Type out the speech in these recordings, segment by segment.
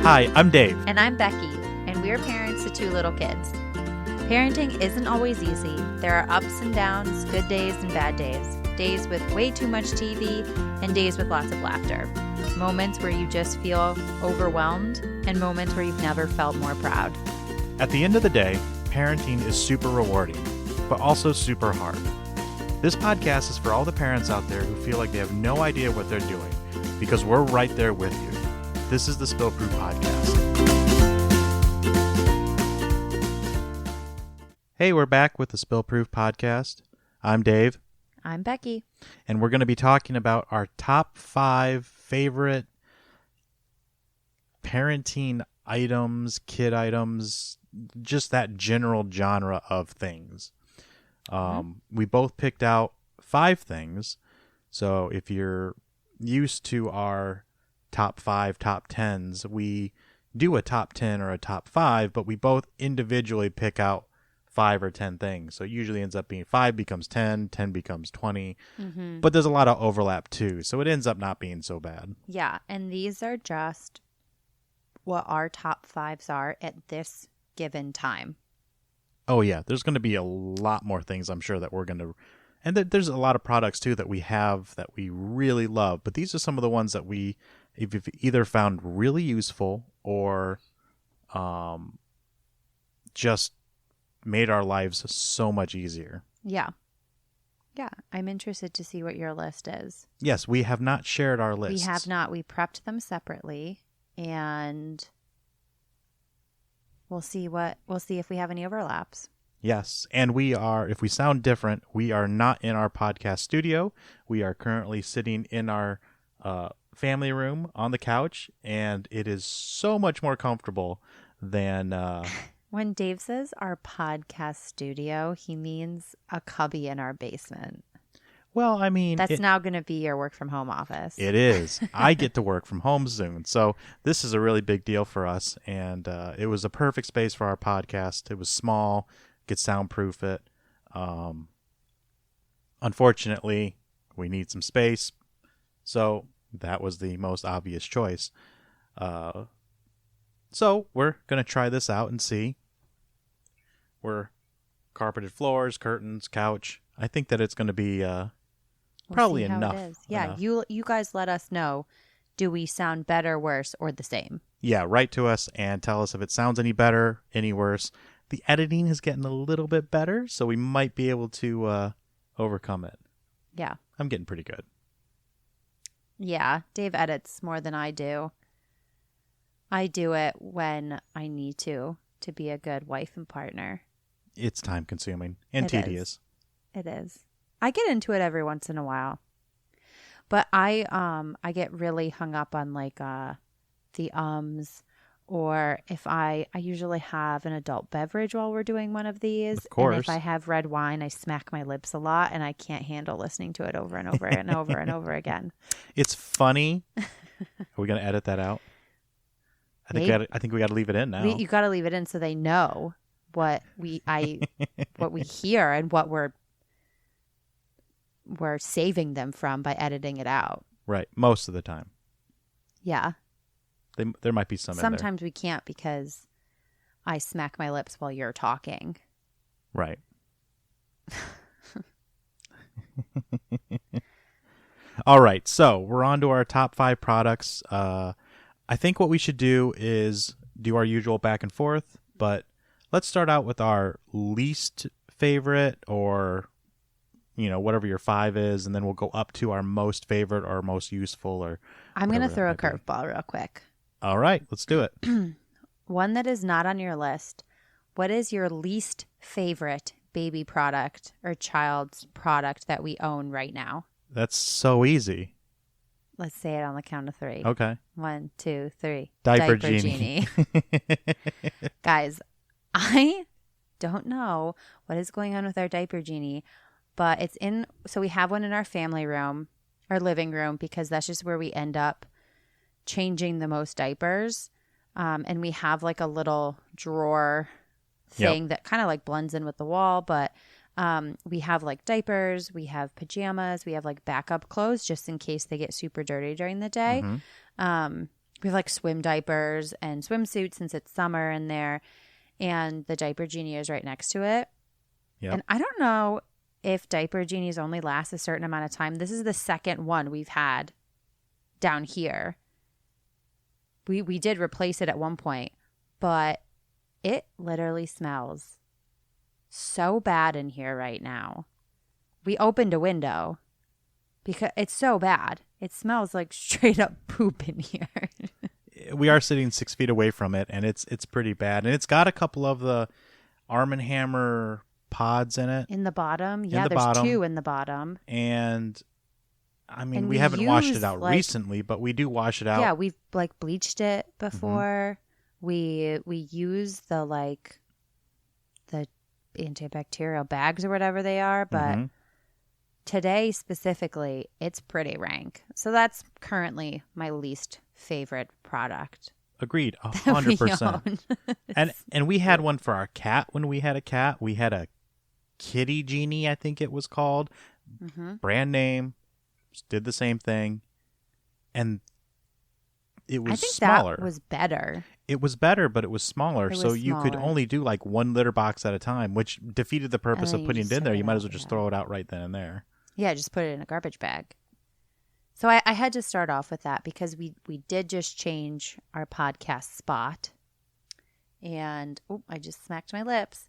Hi, I'm Dave. And I'm Becky, and we're parents to 2 little kids. Parenting isn't always easy. There are ups and downs, good days and bad days, days with way too much TV, and days with lots of laughter. Moments where you just feel overwhelmed, and moments where you've never felt more proud. At the end of the day, parenting is super rewarding, but also super hard. This podcast is for all the parents out there who feel like they have no idea what they're doing, because we're right there with you. This is the Spillproof podcast. Hey, we're back with the Spillproof podcast. I'm Dave. I'm Becky. And we're going to be talking about our top 5 favorite parenting items, kid items, just that general genre of things. We both picked out 5 things. So if you're used to our top 5, top 10s, we do a top 10 or a top 5, but we both individually pick out 5 or 10 things. So it usually ends up being 5 becomes 10, 10 becomes 20. Mm-hmm. But there's a lot of overlap too. So it ends up not being so bad. Yeah. And these are just what our top 5s are at this given time. Oh, yeah. There's going to be a lot more things, I'm sure, that we're going to... And there's a lot of products, too, that we have that we really love. But these are some of the ones that we've either found really useful or just made our lives so much easier. Yeah. Yeah. I'm interested to see what your list is. Yes, we have not shared our lists. We have not. We prepped them separately, and we'll see if we have any overlaps. Yes, and we are, if we sound different, we are not in our podcast studio. We are currently sitting in our family room on the couch, and it is so much more comfortable than... When Dave says our podcast studio, he means a cubby in our basement. Well, I mean... That's now going to be your work from home office. It is. I get to work from home soon. So this is a really big deal for us, and it was a perfect space for our podcast. It was small. Could soundproof it. Unfortunately, we need some space, so that was the most obvious choice. So we're going to try this out and see. We're carpeted floors, curtains, couch. I think that it's going to be probably enough. It is. Yeah, enough. You guys let us know. Do we sound better, worse, or the same? Yeah, write to us and tell us if it sounds any better, any worse. The editing is getting a little bit better, so we might be able to overcome it. Yeah. I'm getting pretty good. Yeah, Dave edits more than I do. I do it when I need to be a good wife and partner. It's time consuming and tedious. It is. I get into it every once in a while. But I get really hung up on like the ums. Or if I usually have an adult beverage while we're doing one of these. Of course. And if I have red wine, I smack my lips a lot, and I can't handle listening to it over and over and over and over again. It's funny. Are we going to edit that out? I think we got to leave it in now. You got to leave it in so they know what we hear and what we're saving them from by editing it out. Right, most of the time. Yeah. There might be some Sometimes in there. We can't because I smack my lips while you're talking. Right. All right. So we're on to our top 5 products. I think what we should do is do our usual back and forth, but let's start out with our least favorite or, whatever your 5 is, and then we'll go up to our most favorite or most useful. Or I'm going to throw a curveball real quick. All right, let's do it. One that is not on your list. What is your least favorite baby product or child's product that we own right now? That's so easy. Let's say it on the count of 3. Okay. 1, 2, 3. Diaper Genie. Guys, I don't know what is going on with our Diaper Genie, but so we have one in our family room, our living room, because that's just where we end up changing the most diapers. And we have like a little drawer thing that kind of like blends in with the wall, but we have like diapers, we have pajamas, we have like backup clothes just in case they get super dirty during the day. Mm-hmm. We have like swim diapers and swimsuits since it's summer in there. And the Diaper Genie is right next to it. Yep. And I don't know if Diaper Genies only last a certain amount of time. This is the second one we've had down here. We did replace it at one point, but it literally smells so bad in here right now. We opened a window because it's so bad. It smells like straight up poop in here. We are sitting 6 feet away from it, and it's pretty bad. And it's got a couple of the Arm & Hammer pods in it. In the bottom? Yeah, there's 2 in the bottom. And I mean, And we haven't washed it out recently, but we do wash it out. Yeah, we've like bleached it before. We use the antibacterial bags or whatever they are, but today specifically, it's pretty rank. So that's currently my least favorite product. Agreed, 100%. And we had one for our cat when we had a cat. We had a Kitty Genie, I think it was called. Brand name. Did the same thing. And it was smaller. That was better. It was better, but it was smaller. So you could only do like 1 litter box at a time, which defeated the purpose of putting it in there. You might as well just throw it out right then and there. Yeah, just put it in a garbage bag. So I had to start off with that because we did just change our podcast spot. And, I just smacked my lips.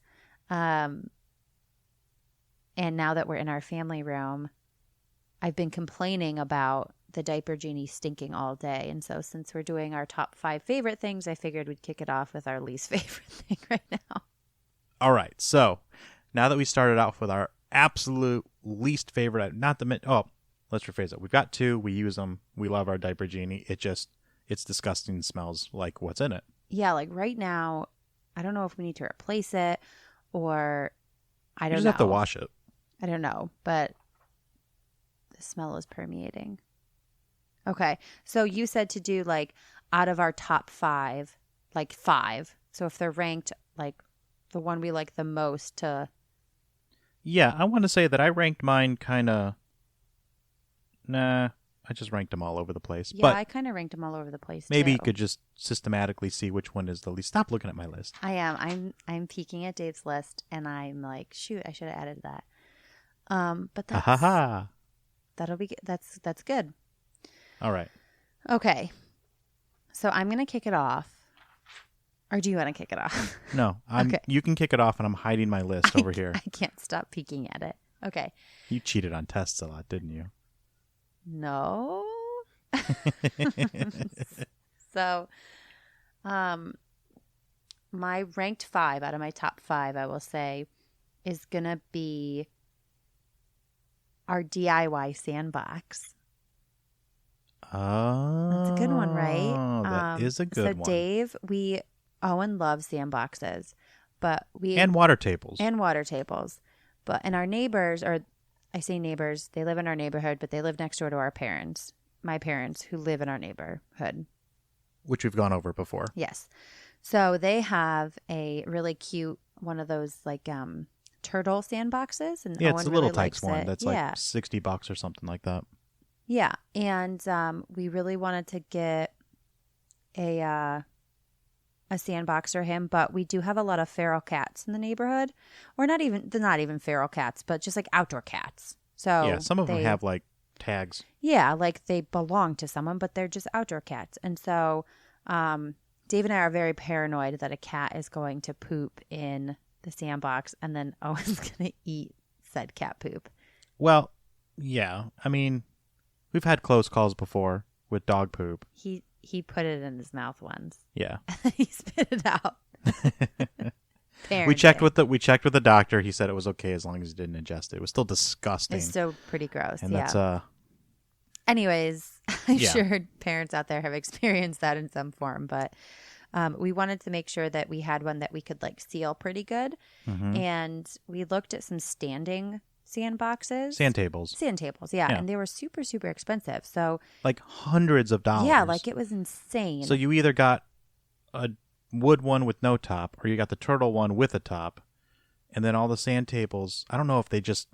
And now that we're in our family room, I've been complaining about the Diaper Genie stinking all day. And so since we're doing our top 5 favorite things, I figured we'd kick it off with our least favorite thing right now. All right. So now that we started off with our absolute least favorite, let's rephrase it. We've got 2. We use them. We love our Diaper Genie. It's disgusting. Smells like what's in it. Yeah. Like right now, I don't know if we need to replace it or I don't know. You just have to wash it. I don't know, but the smell is permeating. Okay. So you said to do like out of our top 5, like 5. So if they're ranked like the one we like the most to. Yeah. I want to say that I ranked mine kind of. Nah. I just ranked them all over the place. Yeah, but I kind of ranked them all over the place maybe too. You could just systematically see which one is the least. Stop looking at my list. I am. I'm peeking at Dave's list and I'm like, shoot, I should have added that. But that'll be that's good. All right. Okay. So I'm gonna kick it off. Or do you want to kick it off? No, okay. You can kick it off, and I'm hiding my list over here. I can't stop peeking at it. Okay. You cheated on tests a lot, didn't you? No. So, my ranked 5 out of my top 5, I will say, is gonna be our DIY sandbox. Oh, that's a good one, right? That is a good one. So, Dave, Owen loves sandboxes, but and water tables. But and our neighbors, or I say neighbors, they live in our neighborhood, but they live next door to our parents, my parents, who live in our neighborhood, which we've gone over before. Yes. So they have a really cute one of those like turtle sandboxes, and yeah, Owen it's a Little really Tykes one it. that's like $60 or something like that. Yeah, and we really wanted to get a sandbox for him, but we do have a lot of feral cats in the neighborhood, or not even feral cats, but just like outdoor cats. So yeah, some of them have like tags. Yeah, like they belong to someone, but they're just outdoor cats, and so Dave and I are very paranoid that a cat is going to poop in the sandbox, and then Owen's going to eat said cat poop. Well, yeah, I mean, we've had close calls before with dog poop. He put it in his mouth once. Yeah. He spit it out. We checked with the doctor. He said it was okay as long as he didn't ingest it. It was still disgusting. It's still pretty gross. And yeah. that's Anyways, I'm sure parents out there have experienced that in some form, but we wanted to make sure that we had one that we could like seal pretty good. Mm-hmm. And we looked at some standing sandboxes. Sandtables, yeah. And they were super, super expensive. So like hundreds of dollars. Yeah, like it was insane. So you either got a wood one with no top, or you got the turtle one with a top. And then all the sandtables, I don't know if they just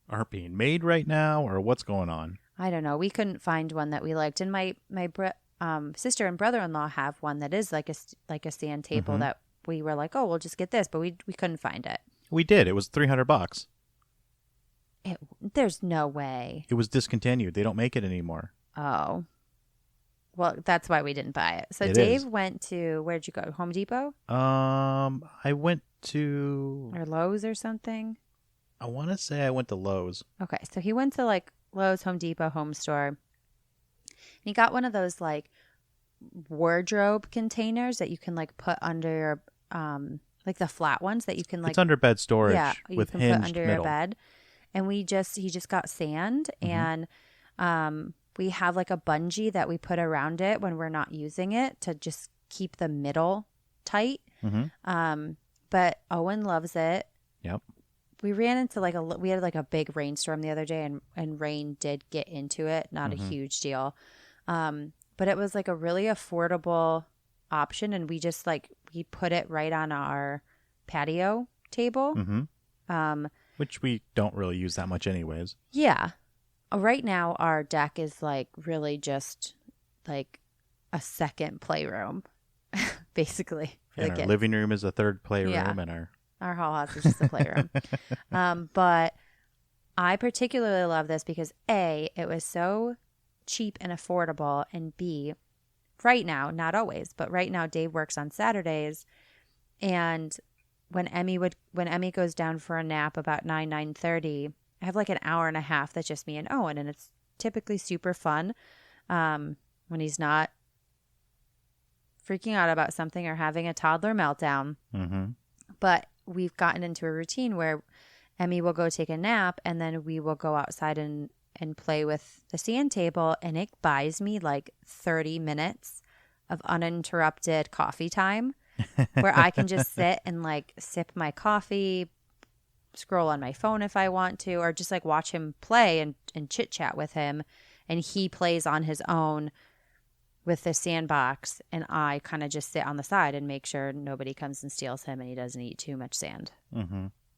aren't being made right now or what's going on. I don't know. We couldn't find one that we liked. And sister and brother-in-law have one that is like a sand table that we were like, oh, we'll just get this, but we couldn't find it. We did. It was $300. There's no way. It was discontinued. They don't make it anymore. Oh. Well, that's why we didn't buy it. So It Dave is. went to, where'd you go? Home Depot? I went to, Or Lowe's or something? I want to say I went to Lowe's. Okay, so he went to like Lowe's, Home Depot, Home Store. And he got one of those like wardrobe containers that you can like put under your, like the flat ones that you can like. It's under bed storage you with can hinged put under middle. your bed. And he just got sand and we have like a bungee that we put around it when we're not using it to just keep the middle tight. But Owen loves it. Yep. We ran into we had like a big rainstorm the other day and rain did get into it. Not a huge deal. But it was like a really affordable option. And we just we put it right on our patio table. Which we don't really use that much anyways. Yeah. Right now, our deck is like really just like a second playroom, basically. For And the our kids. living room is a third playroom, Yeah. and Our whole house is just a playroom. But I particularly love this because A, it was so cheap and affordable, and B, right now, not always, but right now Dave works on Saturdays, and when Emmy goes down for a nap about 9:30, I have like an hour and a half that's just me and Owen, and it's typically super fun when he's not freaking out about something or having a toddler meltdown. But we've gotten into a routine where Emmy will go take a nap, and then we will go outside and play with the sand table, and it buys me like 30 minutes of uninterrupted coffee time where I can just sit and like sip my coffee, scroll on my phone if I want to, or just like watch him play and chit chat with him. And he plays on his own with the sandbox, and I kind of just sit on the side and make sure nobody comes and steals him and he doesn't eat too much sand.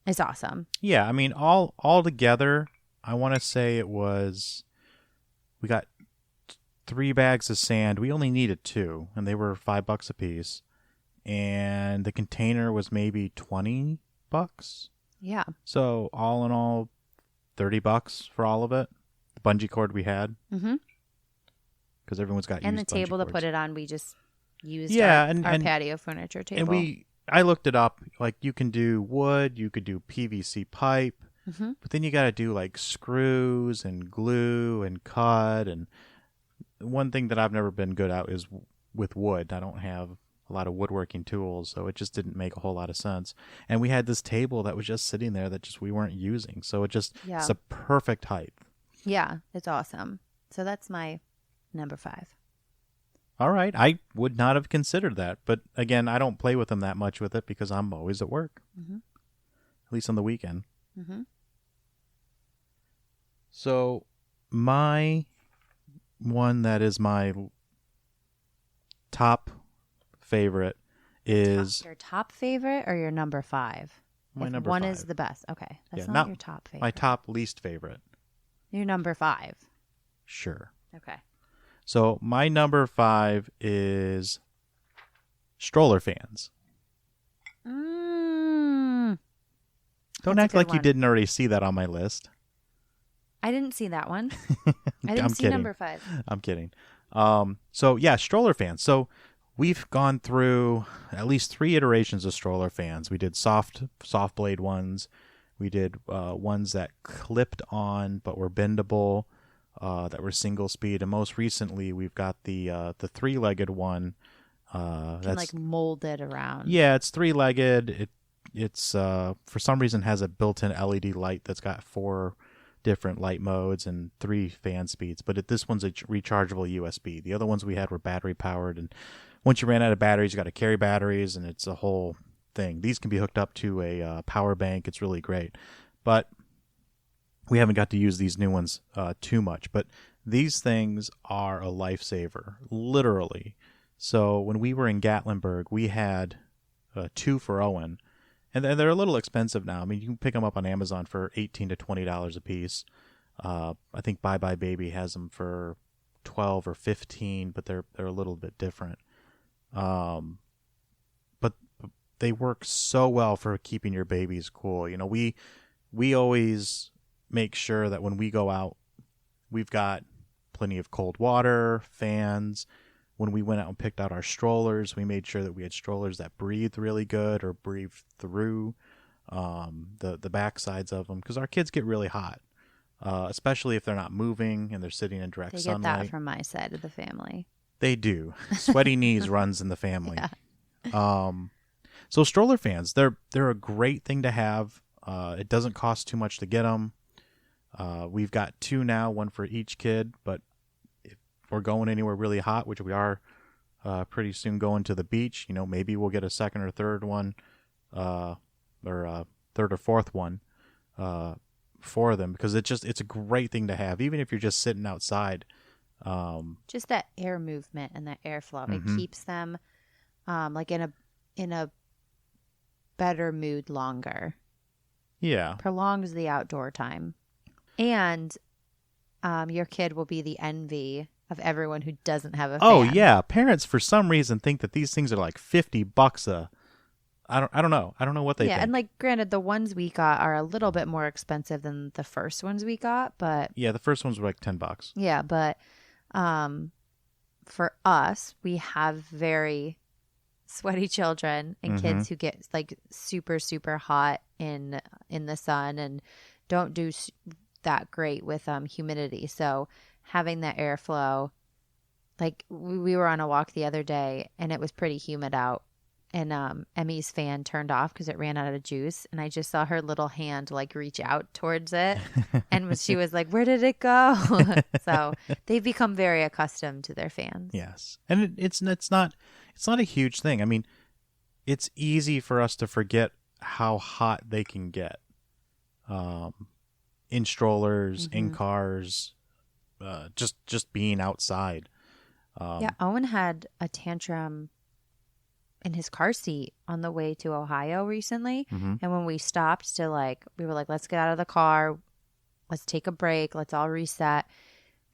It's awesome. yeah, I mean, all together, I want to say we got 3 bags of sand. We only needed 2, and they were $5 a piece. And the container was maybe $20. Yeah. So all in all, $30 for all of it. The bungee cord we had. Because everyone's got And the used table bungee to put cords. it on, we just used Yeah, our and patio furniture table. And I looked it up. Like, you can do wood, you could do PVC pipe, but then you got to do like screws and glue and cut. And one thing that I've never been good at is with wood. I don't have a lot of woodworking tools, so it just didn't make a whole lot of sense. And we had this table that was just sitting there that we weren't using, so it's a perfect height. Yeah, it's awesome. So that's my number 5. All right, I would not have considered that, but again, I don't play with them that much with it because I'm always at work, at least on the weekend. So my one that is my top favorite is Your top favorite or your number 5? my If number one 5. is the best. Okay. That's Yeah, not your top favorite. My top least favorite. Your number 5. Sure. Okay. So my number 5 is stroller fans. Don't That's a act good like you one. didn't already see that on my list. I didn't see that one. I didn't I'm see kidding. number 5. I'm kidding. So yeah, stroller fans. So we've gone through at least 3 iterations of stroller fans. We did soft blade ones. We did ones that clipped on but were bendable, that were single speed, and most recently we've got the 3-legged one. Can That's like mold it around. yeah, it's 3-legged. It's for some reason has a built-in LED light that's got 4 different light modes and 3 fan speeds, but this one's a rechargeable USB. The other ones we had were battery powered, and once you ran out of batteries, you got to carry batteries, and it's a whole thing. These can be hooked up to a power bank. It's really great, but we haven't got to use these new ones too much. But these things are a lifesaver, literally. So when we were in Gatlinburg, we had 2 for Owen. And they're a little expensive now. I mean, you can pick them up on Amazon for $18 to $20 a piece. I think Bye Bye Baby has them for 12 or 15, but they're a little bit different. But they work so well for keeping your babies cool. You know, we always make sure that when we go out, we've got plenty of cold water, fans. When we went out and picked out our strollers, we made sure that we had strollers that breathed really good or breathed through the back sides of them, because our kids get really hot, especially if they're not moving and they're sitting in direct sunlight. They get that from my side of the family. They do. Sweaty knees runs in the family. Yeah. So stroller fans, they're a great thing to have. It doesn't cost too much to get them. We've got 2 now, 1 for each kid, but if we're going anywhere really hot, which we are pretty soon going to the beach, you know, maybe we'll get a second or third one, or a third or fourth one for them, because it's a great thing to have, even if you're just sitting outside. Just that air movement and that airflow, it keeps them like in a better mood longer. Yeah. Prolongs the outdoor time. And your kid will be the envy of everyone who doesn't have a fan. Oh, yeah. Parents, for some reason, think that these things are like $50 I don't know. I don't know what they think. Yeah, and like, granted, the ones we got are a little bit more expensive than the first ones we got, but... Yeah, the first ones were like $10. Yeah, but for us, we have very sweaty children and kids who get like super, super hot in the sun and don't do that great with humidity. So having that airflow, like we were on a walk the other day and it was pretty humid out, and Emmy's fan turned off because it ran out of juice, and I just saw her little hand like reach out towards it, and she was like, "Where did it go?" So they've become very accustomed to their fans. Yes, and it's not a huge thing. I mean, it's easy for us to forget how hot they can get, in strollers, in cars, just being outside. Yeah, Owen had a tantrum in his car seat on the way to Ohio recently. And when we stopped to we were like, let's get out of the car. Let's take a break. Let's all reset.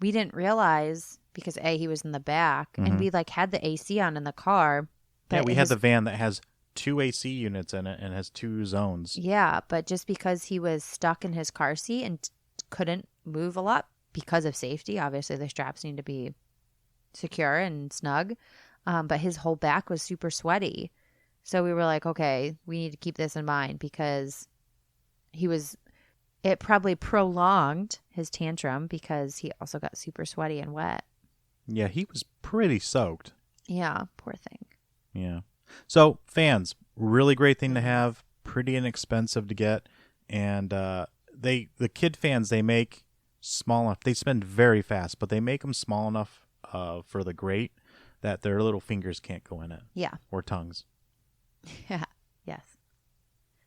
We didn't realize, because he was in the back and we had the AC on in the car. Yeah, we had the van that has 2 AC units in it and has 2 zones. Yeah, but just because he was stuck in his car seat and couldn't move a lot because of safety, obviously the straps need to be secure and snug. But his whole back was super sweaty. So we were like, okay, we need to keep this in mind, because it probably prolonged his tantrum because he also got super sweaty and wet. Yeah, he was pretty soaked. Yeah, poor thing. Yeah. So fans, really great thing to have, pretty inexpensive to get. And the kid fans they make small enough, they spend very fast, but they make them small enough for the grate that their little fingers can't go in it. Yeah. Or tongues. Yeah. Yes.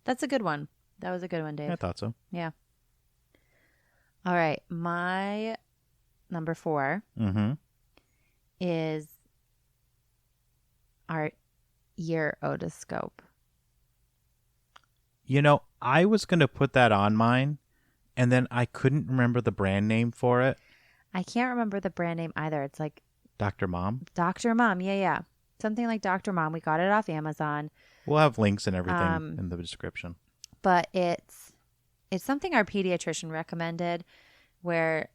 That's a good one. That was a good one, Dave. I thought so. Yeah. All right. My number 4 is our ear otoscope. You know, I was going to put that on mine, and then I couldn't remember the brand name for it. I can't remember the brand name either. It's like Dr. Mom? Dr. Mom. Yeah. Something like Dr. Mom. We got it off Amazon. We'll have links and everything in the description. But it's something our pediatrician recommended, where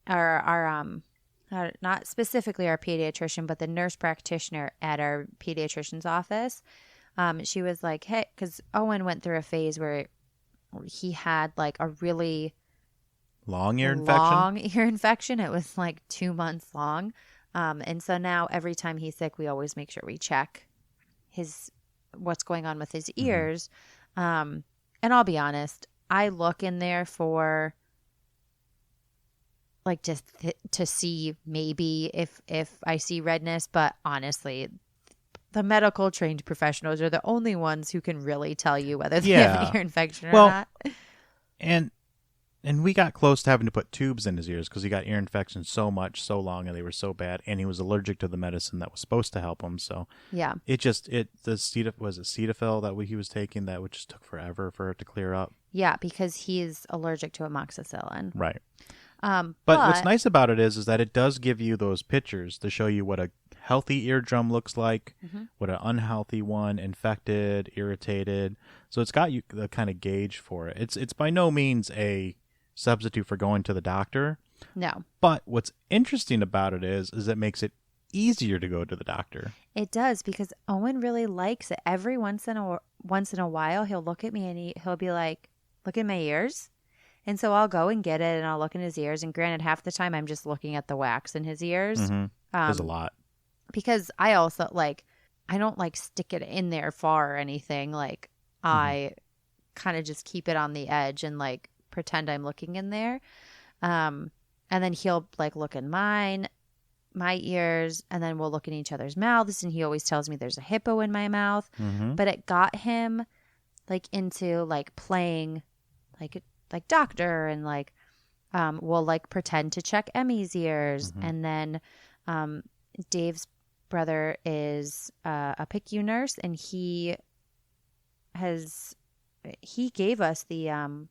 our not specifically our pediatrician, but the nurse practitioner at our pediatrician's office, she was like, hey, because Owen went through a phase where he had a really long ear infection. It was 2 months long. And so now every time he's sick, we always make sure we check what's going on with his ears. And I'll be honest, I look in there for just to see maybe if I see redness, but honestly, the medical trained professionals are the only ones who can really tell you whether they have an ear infection or not. And we got close to having to put tubes in his ears because he got ear infections so long, and they were so bad, and he was allergic to the medicine that was supposed to help him. So yeah, was it Cetaphil that he was taking that just took forever for it to clear up? Yeah, because he's allergic to amoxicillin. Right. But what's nice about it is that it does give you those pictures to show you what a healthy eardrum looks like, what an unhealthy one, infected, irritated. So it's got you the kind of gauge for it. It's by no means a substitute for going to the doctor. No. But what's interesting about it is it makes it easier to go to the doctor. It does, because Owen really likes it. Every once in a while, he'll look at me and he'll be like, "Look at my ears." And so I'll go and get it and I'll look in his ears. And granted, half the time I'm just looking at the wax in his ears. There's a lot. Because I also I don't stick it in there far or anything. I kind of just keep it on the edge and pretend I'm looking in there. And then he'll look in my ears, and then we'll look in each other's mouths. And he always tells me there's a hippo in my mouth. But it got him into playing like doctor, and we'll pretend to check Emmy's ears. And then Dave's brother is a PICU nurse, and he gave us the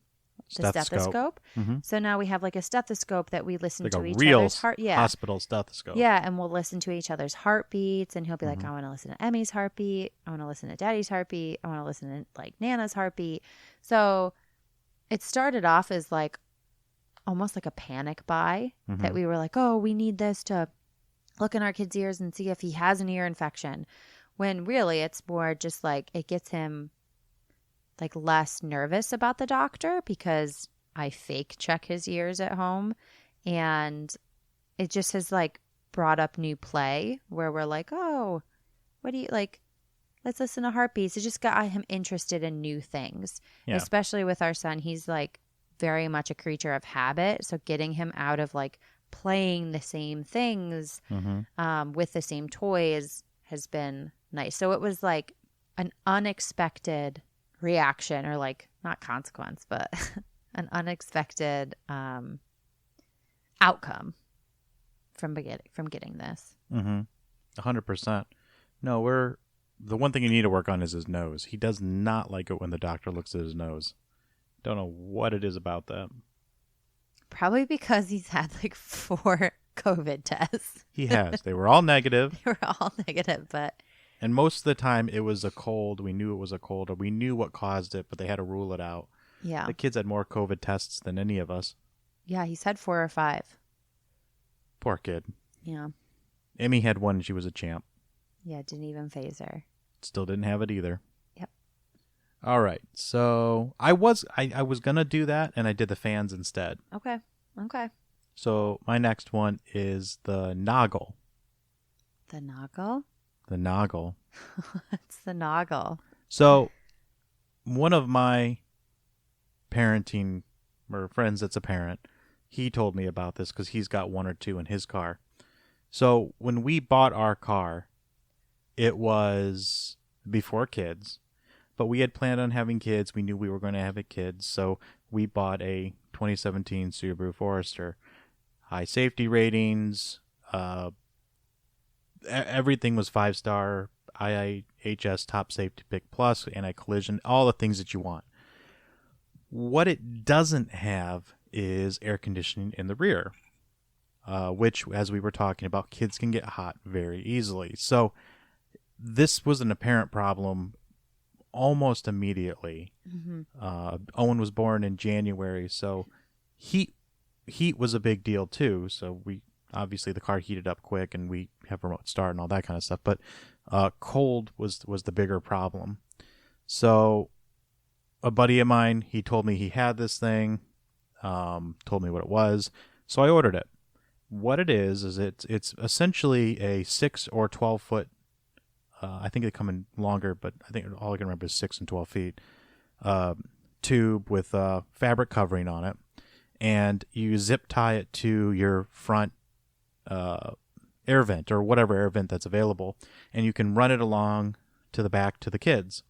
stethoscope. So now we have a stethoscope that we listen to each other's heart. Yeah, hospital stethoscope. Yeah, and we'll listen to each other's heartbeats, and he'll be like, "I want to listen to Emmy's heartbeat. I want to listen to Daddy's heartbeat. I want to listen to Nana's heartbeat." So it started off as almost like a panic buy, that we were like, "Oh, we need this to look in our kid's ears and see if he has an ear infection," when really it's more just it gets him less nervous about the doctor, because I fake check his ears at home, and it just has brought up new play where we're like, "Oh, what do you let's listen to heartbeats." It just got him interested in new things. Yeah. Especially with our son. He's very much a creature of habit. So getting him out of playing the same things with the same toys has been nice. So it was an unexpected reaction, or not consequence, but an unexpected outcome from getting this. 100%. No, the one thing you need to work on is his nose. He does not like it when the doctor looks at his nose. Don't know what it is about that. Probably because he's had 4 COVID tests. He has. They were all negative. They were all negative, but... And most of the time it was a cold. We knew it was a cold, or we knew what caused it, but they had to rule it out. Yeah. The kids had more COVID tests than any of us. Yeah, he's had 4 or 5. Poor kid. Yeah. Emmy had one and she was a champ. Yeah, didn't even phase her. Still didn't have it either. Yep. All right. So I was going to do that, and I did the fans instead. Okay. So my next one is the Noggle. The Noggle? The Noggle. What's the Noggle? So one of my parenting or friends that's a parent, he told me about this because he's got 1 or 2 in his car. So when we bought our car, it was before kids, but we had planned on having kids. We knew we were going to have kids, so we bought a 2017 Subaru Forester. High safety ratings, everything was 5-star, IIHS Top Safety Pick Plus, anti-collision, all the things that you want. What it doesn't have is air conditioning in the rear, which, as we were talking about, kids can get hot very easily. So this was an apparent problem almost immediately. Owen was born in January, so heat was a big deal too. So we obviously the car heated up quick, and we have remote start and all that kind of stuff. But cold was the bigger problem. So a buddy of mine, he told me he had this thing, told me what it was. So I ordered it. What it is it's essentially a 6 or 12 foot. I think they come in longer, but I think all I can remember is 6 and 12 feet tube with fabric covering on it, and you zip tie it to your front air vent or whatever air vent that's available, and you can run it along to the back to the kids.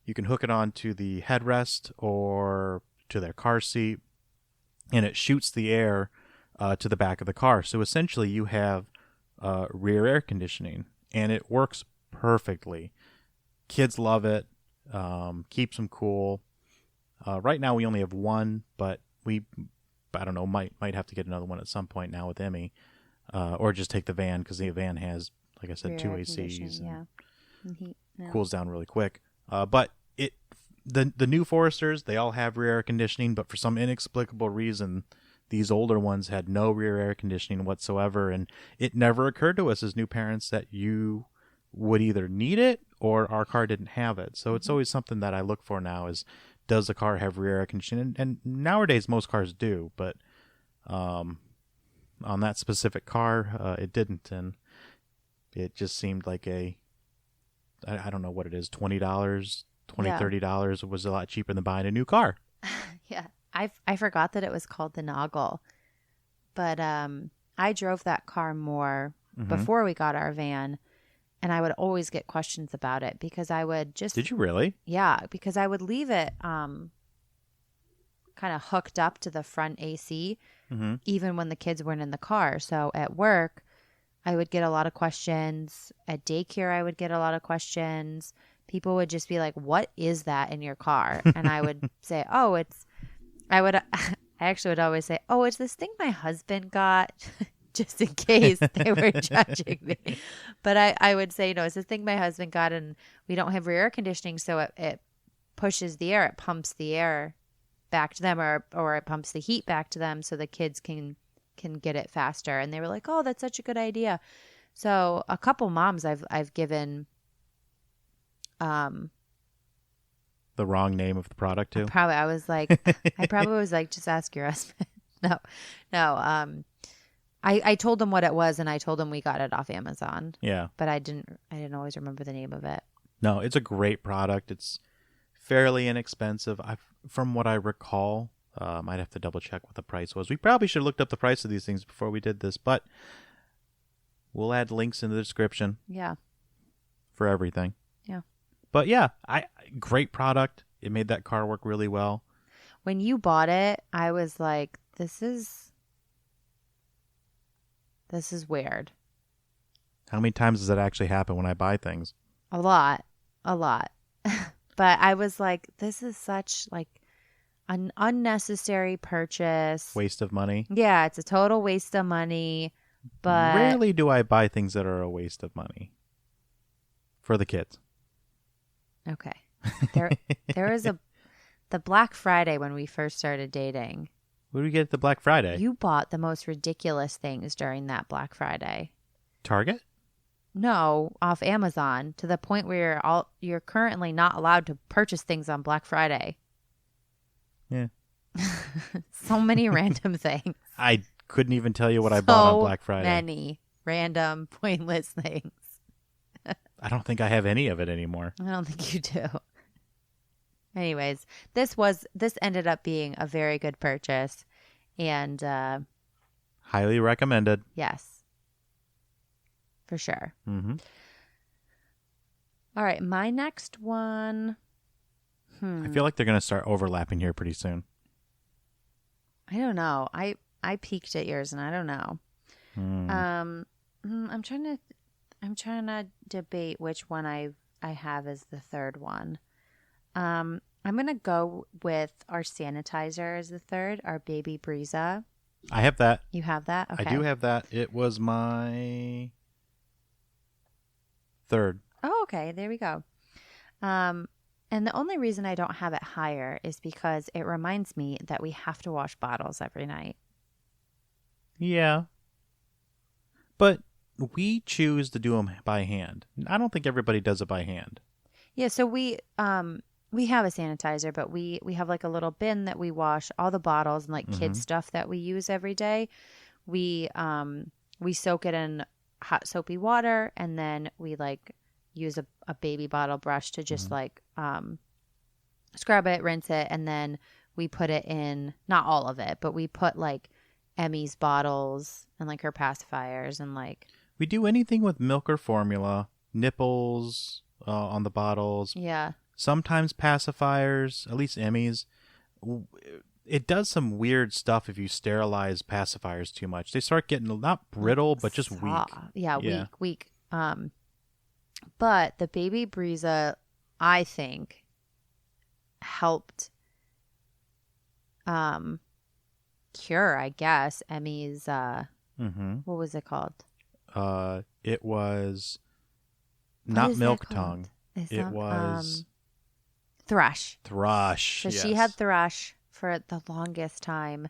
You can hook it on to the headrest or to their car seat, and it shoots the air to the back of the car. So essentially you have rear air conditioning, and it works perfectly. Kids love it. Keeps them cool. Right now we only have one, but we I don't know, might have to get another one at some point now with Emmy, or just take the van because the van has, like I said, Rear two air ACs conditioning, and yeah. And heat. Yeah. cools down really quick. But the new Foresters, they all have rear air conditioning, but for some inexplicable reason, these older ones had no rear air conditioning whatsoever, and it never occurred to us as new parents that you would either need it or our car didn't have it. So it's always something that I look for now is, does the car have rear air conditioning? And nowadays most cars do, but on that specific car, it didn't, and it just seemed like I don't know what it is, $20, $30 was a lot cheaper than buying a new car. Yeah. I forgot that it was called the Noggle. But I drove that car more before we got our van, and I would always get questions about it because I would just... Did you really? Yeah, because I would leave it kind of hooked up to the front AC even when the kids weren't in the car. So at work, I would get a lot of questions. At daycare, I would get a lot of questions. People would just be like, "What is that in your car?" And I would say, "Oh, it's..." I actually would always say, "Oh, it's this thing my husband got," just in case they were judging me. But I would say, "No, it's this thing my husband got, and we don't have rear air conditioning, so it pushes the air, it pumps the air back to them, or it pumps the heat back to them, so the kids can get it faster." And they were like, "Oh, that's such a good idea." So a couple moms I've given The wrong name of the product too. I probably was like, just ask your husband. No. I told them what it was, and I told them we got it off Amazon. Yeah. But I didn't always remember the name of it. No, it's a great product. It's fairly inexpensive. From what I recall, I'd have to double check what the price was. We probably should have looked up the price of these things before we did this, but we'll add links in the description. Yeah. For everything. Yeah. But yeah, great product. It made that car work really well. When you bought it, I was like, this is weird. How many times does that actually happen when I buy things? A lot. But I was like, this is such like an unnecessary purchase. Waste of money. Yeah, it's a total waste of money. But rarely do I buy things that are a waste of money for the kids. Okay. There was the Black Friday when we first started dating. What did we get at the Black Friday? You bought the most ridiculous things during that Black Friday. Target? No, off Amazon, to the point where you're currently not allowed to purchase things on Black Friday. Yeah. So many random things. I couldn't even tell you what I bought on Black Friday. So many random, pointless things. I don't think I have any of it anymore. I don't think you do. Anyways, this ended up being a very good purchase, and highly recommended. Yes, for sure. Mm-hmm. All right, my next one. I feel like they're going to start overlapping here pretty soon. I don't know. I peeked at yours, and I don't know. I'm trying to debate which one I have as the third one. I'm going to go with our sanitizer as the third, our Baby Breeza. I have that. You have that? Okay. I do have that. It was my third. Oh, okay. There we go. And the only reason I don't have it higher is because it reminds me that we have to wash bottles every night. Yeah. But we choose to do them by hand. I don't think everybody does it by hand. Yeah, so we have a sanitizer, but we have like a little bin that we wash all the bottles and like kid stuff that we use every day. We soak it in hot soapy water, and then we like use a baby bottle brush to just like scrub it, rinse it, and then we put it in, not all of it, but we put like Emmy's bottles and like her pacifiers and like... We do anything with milk or formula, nipples on the bottles. Yeah. Sometimes pacifiers, at least Emmy's. It does some weird stuff if you sterilize pacifiers too much. They start getting not brittle, but just weak. Yeah, weak. But the Baby Breeza, I think, helped cure, I guess. Emmy's, Mm-hmm. what was it called? It was What not is that milk called? tongue. It's It not, was thrush. thrush. So Yes. she had thrush for the longest time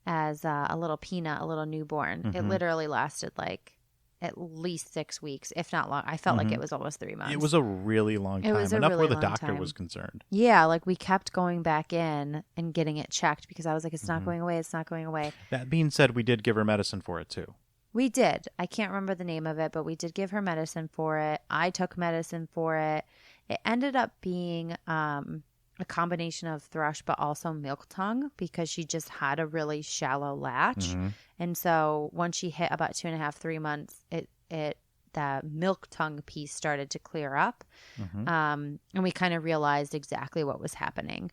as a little peanut, a little newborn. It Mhm. literally lasted like at least 6 weeks, if not long. I felt like it was almost 3 months. It was a really long It time. was a Enough really where the long doctor time. was concerned. Yeah, like we kept going back in and getting it checked because I was like, it's not Mhm. going away. It's not going away. That being said, we did give her medicine for it too. We did. I can't remember the name of it, but we did give her medicine for it. I took medicine for it. It ended up being a combination of thrush, but also milk tongue because she just had a really shallow latch. Mhm. And so once she hit about 2.5, 3 months, the milk tongue piece started to clear up. Mhm. And we kind of realized exactly what was happening.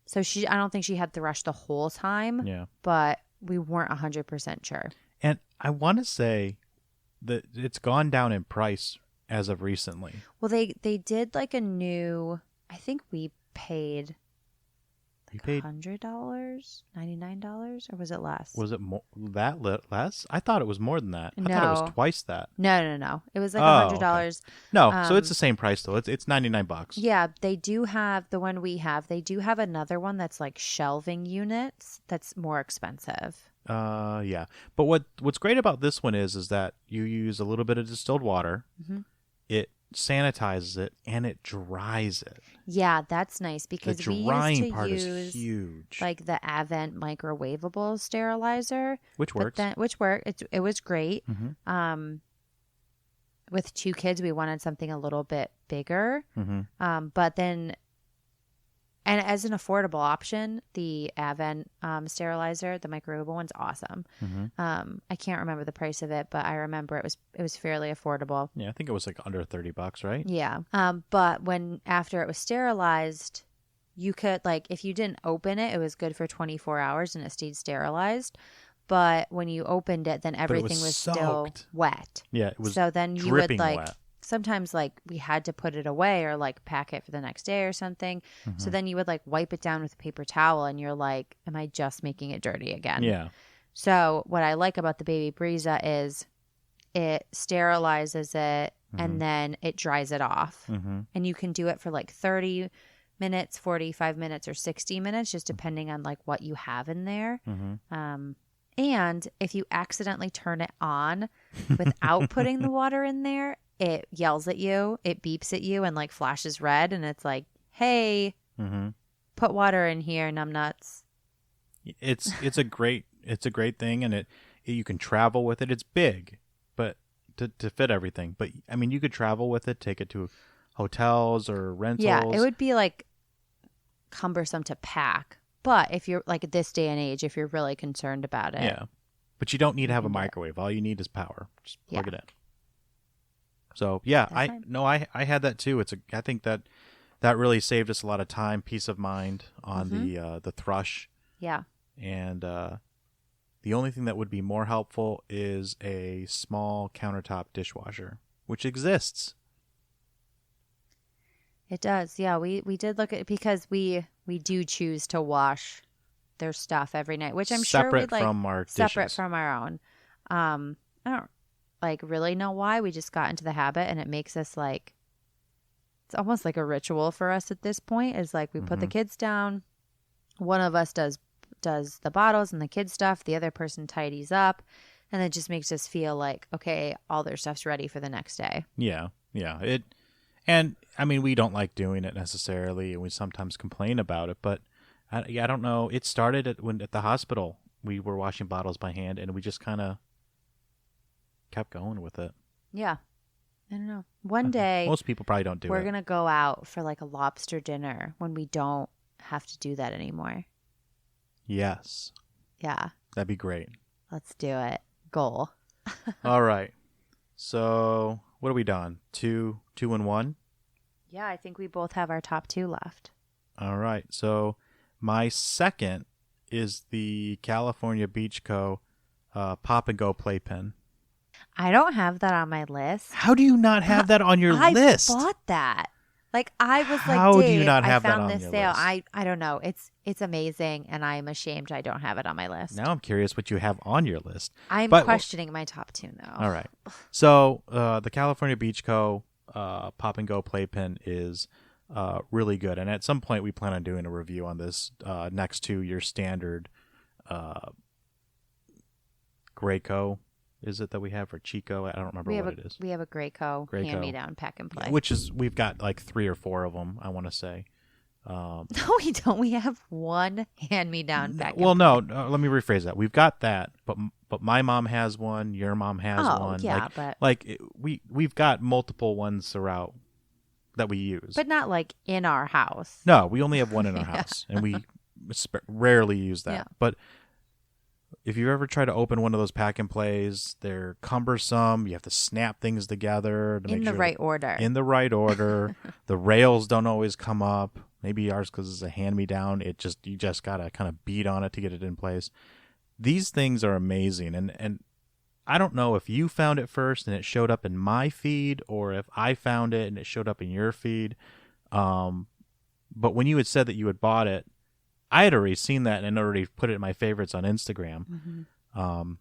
So I don't think she had thrush the whole time, Yeah. but we weren't 100% sure. And I want to say that it's gone down in price as of recently. Well, they did like a new, I think we paid You paid, $100, $99, or was it less? was it less? I thought it was more than that. I thought it No. was twice that. No. It was like Oh, $100. No, so it's the same price though. It's $99. Yeah, they do have the one we have. They do have another one that's like shelving units that's more expensive. Yeah. But what's great about this one is that you use a little bit of distilled water. Mhm. It sanitizes it and it dries it. Yeah, that's nice because The we drying used to part use is huge. like the Avent microwavable sterilizer, Which works. which worked. It was great. Mhm. With 2 kids, we wanted something a little bit bigger. Mhm. But then, and as an affordable option, the Avent sterilizer, the microwavable one's awesome. Mhm. I can't remember the price of it, but I remember it was fairly affordable. Yeah, I think it was like under $30, right? Yeah. But after it was sterilized, you could, like, if you didn't open it, it was good for 24 hours and it stayed sterilized. But when you opened it, then everything was still soaked. wet. Yeah, it was So then you dripping would like wet. sometimes like we had to put it away or like pack it for the next day or something. So then you would like wipe it down with a paper towel and you're like, am I just making it dirty again? Yeah. So what I like about the Baby Brezza is it sterilizes it and then it dries it off. Mhm. And you can do it for like 30 minutes, 45 minutes, or 60 minutes, just depending on like what you have in there. Mhm. And if you accidentally turn it on without putting the water in there, it yells at you, it beeps at you and like flashes red. And it's like, hey, Mhm. put water in here, numbnuts. It's a great thing, and you can travel with it. It's big, but to fit everything. But I mean, you could travel with it, take it to hotels or rentals. Yeah, it would be like cumbersome to pack. But if you're like at this day and age, if you're really concerned about it. Yeah. But you don't need to have a can do it. microwave. All you need is power. Just plug Yeah. it in. So yeah, That's fine. I had that too. I think that really saved us a lot of time, peace of mind on the thrush. Yeah. And the only thing that would be more helpful is a small countertop dishwasher, which exists. It does. Yeah, we did look at, because we do choose to wash their stuff every night, which I'm sure Separate we'd like from our separate dishes. from our own. I don't like really know why. We just got into the habit and it makes us like, it's almost like a ritual for us at this point, is like we put the kids down. One of us does the bottles and the kids stuff. The other person tidies up, and it just makes us feel like, okay, all their stuff's ready for the next day. Yeah. And I mean, we don't like doing it necessarily, and we sometimes complain about it. But I don't know. It started at the hospital. We were washing bottles by hand, and we just kind of kept going with it. Yeah. I don't know. One day, Most people probably don't do we're it. going to go out for like a lobster dinner when we don't have to do that anymore. Yes, Yeah. that'd be great. Let's do it. Goal. All right. So what are we done? 2, 2, and 1. Yeah, I think we both have our top 2 left. All right. So my second is the California Beach Co. Pop and Go playpen. I don't have that on my list. How do you not have that on your I list? bought that. Like I was How like, do you Dave, not I have that found on this your sale. list? I don't know. It's amazing, and I'm ashamed I don't have it on my list. Now I'm curious what you have on your list. I'm But questioning my top 2 now. all right. So the California Beach Co. Pop and Go playpen is really good, and at some point we plan on doing a review on this next to your standard Graco. Is it that we have, or Chico? I don't remember what it is. We have a Graco hand-me-down pack and play. Which is, we've got like 3 or 4 of them, I want to say. No, we don't. We have one hand-me-down pack. Well, no, let me rephrase that. We've got that, but my mom has one. Your mom has one. Yeah, we've got multiple ones throughout that we use, but not like in our house. No, we only have one in our house, and we rarely use that. Yeah. But if you ever try to open one of those pack and plays, they're cumbersome. You have to snap things together to in make the sure right order. In the right order. The rails don't always come up. Maybe ours, because it's a hand-me-down, you just gotta kind of beat on it to get it in place. These things are amazing, and I don't know if you found it first and it showed up in my feed, or if I found it and it showed up in your feed. But when you had said that you had bought it, I had already seen that and already put it in my favorites on Instagram. Mm-hmm.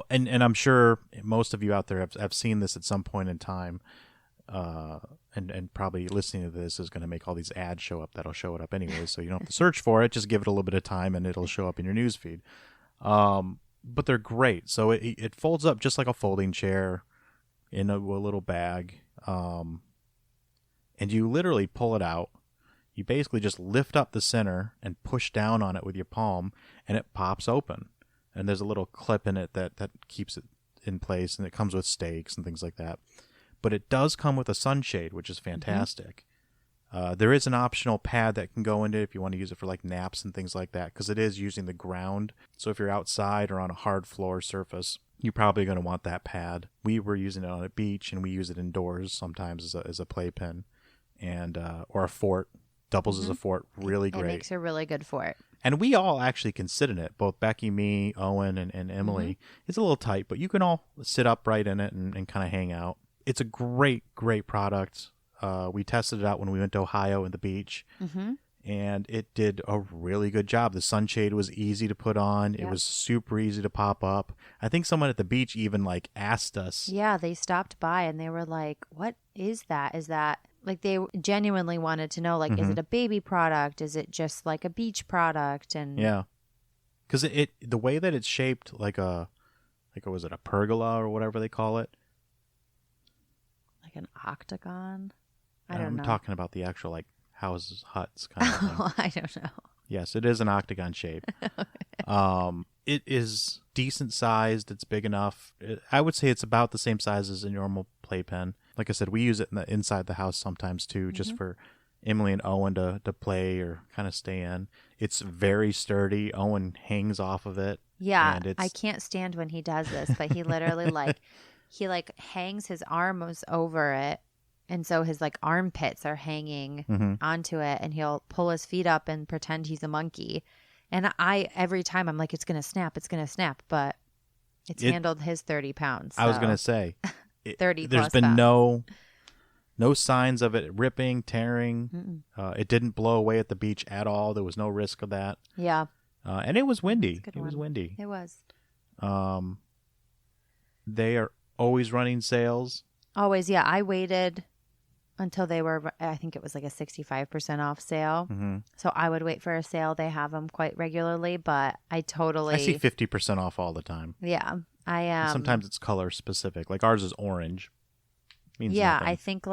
And I'm sure most of you out there have seen this at some point in time. And probably listening to this is going to make all these ads show up that'll show it up anyway. So you don't have to search for it. Just give it a little bit of time and it'll show up in your news feed. But they're great. So it folds up just like a folding chair in a little bag. And you literally pull it out. You basically just lift up the center and push down on it with your palm, and it pops open. And there's a little clip in it that keeps it in place, and it comes with stakes and things like that. But it does come with a sunshade, which is fantastic. Mm-hmm. There is an optional pad that can go into it if you want to use it for like naps and things like that, because it is using the ground. So if you're outside or on a hard floor surface, you're probably going to want that pad. We were using it on a beach, and we use it indoors sometimes as a playpen, and or a fort. Doubles as a fort. Really great. It makes a really good fort. And we all actually can sit in it. Both Becky, me, Owen, and Emily. Mm-hmm. It's a little tight, but you can all sit upright in it and kind of hang out. It's a great, great product. We tested it out when we went to Ohio and the beach. Mm-hmm. And it did a really good job. The sunshade was easy to put on. Yep. It was super easy to pop up. I think someone at the beach even asked us. Yeah, they stopped by and they were like, "What is that? Is that..." Like they genuinely wanted to know, is it a baby product? Is it just like a beach product? And yeah, because the way that it's shaped, was it a pergola or whatever they call it? Like an octagon? I don't know. I'm talking about the actual houses, huts kind of thing. I don't know. Yes, it is an octagon shape. It is decent sized. It's big enough. I would say it's about the same size as a normal playpen. Like I said, we use it inside the house sometimes too, just for Emily and Owen to play or kind of stay in. It's very sturdy. Owen hangs off of it. Yeah, I can't stand when he does this, but he literally he hangs his arms over it, and so his armpits are hanging onto it, and he'll pull his feet up and pretend he's a monkey. And every time I'm like, it's gonna snap, but it's handled his 30 pounds. So. I was gonna say. 30 There's been pounds. no signs of it ripping, tearing. It didn't blow away at the beach at all. There was no risk of that. Yeah. And it was windy. It was windy. It was. They are always running sales. Always, yeah. I waited until they were, I think it was a 65% off sale. Mm-hmm. So I would wait for a sale. They have them quite regularly, but I see 50% off all the time. Yeah. Sometimes it's color specific. Ours is orange. Means nothing. I think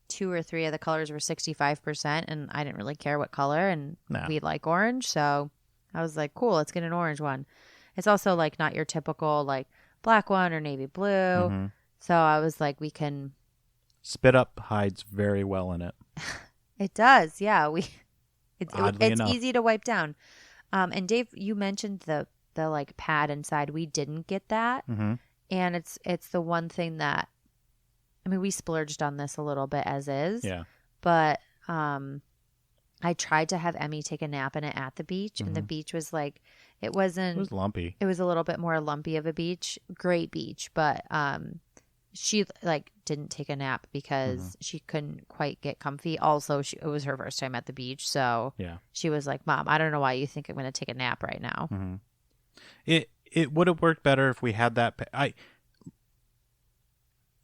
2 or 3 of the colors were 65%, and I didn't really care what color, and we like orange, so I was like, cool, let's get an orange one. It's also not your typical black one or navy blue. Mm-hmm. So I was like, we can. Spit Up hides very well in it. It does, yeah. It's enough. Easy to wipe down. And Dave, you mentioned the pad inside. We didn't get that. Mm-hmm. And it's the one thing that, we splurged on this a little bit as is. Yeah. But I tried to have Emmy take a nap in it at the beach, and the beach was it was lumpy. It was a little bit more lumpy of a beach. Great beach, but she didn't take a nap because she couldn't quite get comfy. Also, it was her first time at the beach. So she was like, Mom, I don't know why you think I'm going to take a nap right now. Mm-hmm. It would have worked better if we had that.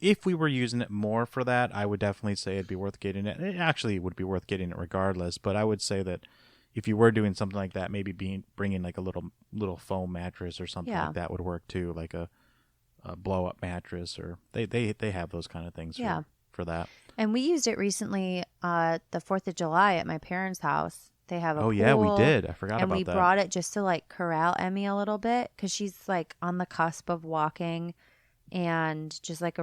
If we were using it more for that, I would definitely say it'd be worth getting it. It actually would be worth getting it regardless. But I would say that if you were doing something like that, maybe bringing like a little foam mattress or something like that would work too, like a blow up mattress, or they have those kind of things for that. And we used it recently the 4th of July at my parents' house. They have a pool. Yeah, we did. I forgot about that. And we brought it just to like corral Emmy a little bit because she's like on the cusp of walking, and just like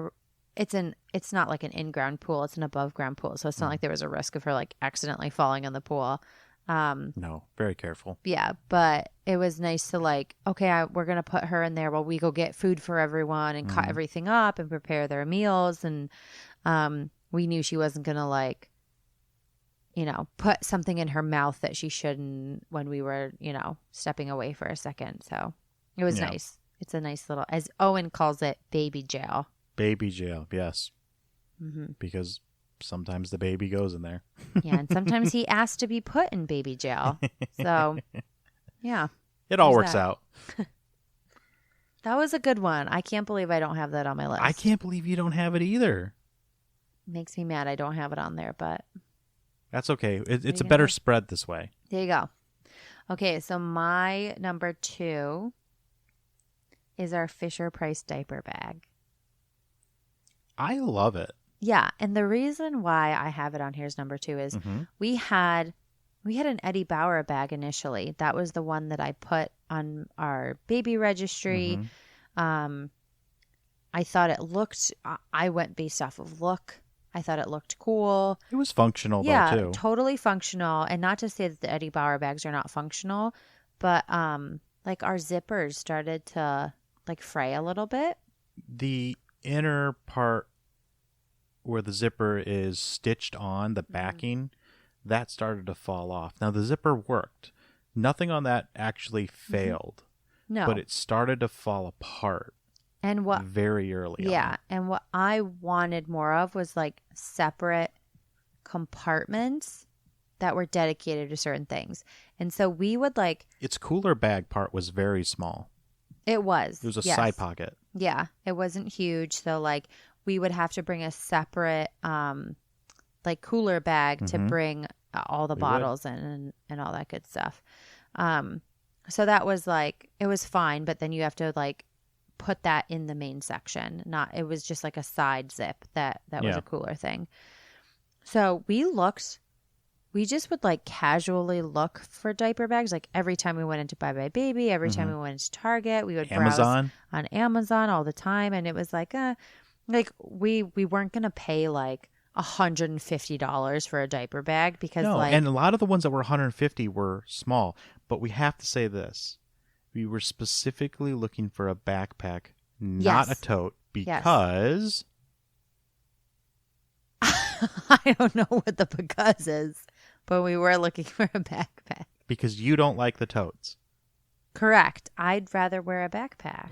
it's not like an in-ground pool, it's an above-ground pool, so it's not like there was a risk of her like accidentally falling in the pool. No, very careful. Yeah, but it was nice to like, okay, we're gonna put her in there while we go get food for everyone and cut everything up and prepare their meals, and we knew she wasn't gonna like, put something in her mouth that she shouldn't when we were, stepping away for a second. So it was nice. It's a nice little, as Owen calls it, baby jail. Baby jail, yes. Mm-hmm. Because sometimes the baby goes in there. Yeah, and sometimes he asks to be put in baby jail. So, yeah. It all works out. That was a good one. I can't believe I don't have that on my list. I can't believe you don't have it either. Makes me mad I don't have it on there, but... That's okay. It's a better spread this way. There you go. Okay, so my number 2 is our Fisher-Price diaper bag. I love it. Yeah, and the reason why I have it on here as number 2 is we had an Eddie Bauer bag initially. That was the one that I put on our baby registry. I thought it looked, I went based off of look. I thought it looked cool. It was functional, though, too. Yeah, totally functional. And not to say that the Eddie Bauer bags are not functional, but like our zippers started to like fray a little bit. The inner part where the zipper is stitched on, the backing, that started to fall off. Now, the zipper worked. Nothing on that actually failed. No. But it started to fall apart. And what very early on. Yeah, and what I wanted more of was like separate compartments that were dedicated to certain things. And so we would like... Its cooler bag part was very small. It was. It was a side pocket. Yeah, it wasn't huge. So like we would have to bring a separate like cooler bag to bring all the bottles in and all that good stuff. So that was like, it was fine, but then you have to like put that in the main section. It was just like a side zip that was a cooler thing. So we just would like casually look for diaper bags. Like every time we went into Bye Bye Baby, every time we went into Target, we would browse on Amazon all the time. And it was like we weren't going to pay like $150 for a diaper bag because and a lot of the ones that were $150 were small. But we have to say this. We were specifically looking for a backpack, not a tote, because... I don't know what the because is, but we were looking for a backpack. Because you don't like the totes. Correct. I'd rather wear a backpack.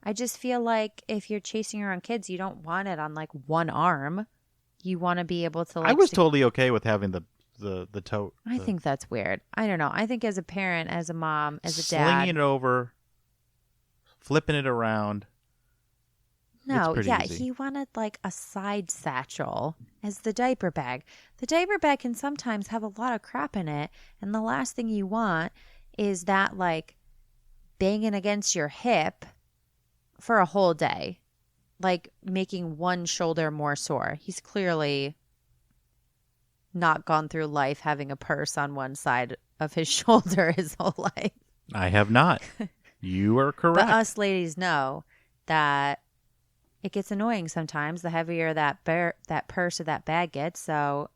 I just feel like if you're chasing around kids, you don't want it on like one arm. You want to be able to like... I was totally okay with having the tote. I think that's weird. I don't know. I think as a parent, as a mom, as a dad... Slinging it over, flipping it around... No, easy. He wanted like a side satchel as the diaper bag. The diaper bag can sometimes have a lot of crap in it, and the last thing you want is that like banging against your hip for a whole day, like making one shoulder more sore. He's clearly not gone through life having a purse on one side of his shoulder his whole life. I have not. You are correct. But us ladies know that it gets annoying sometimes the heavier that purse or that bag gets. So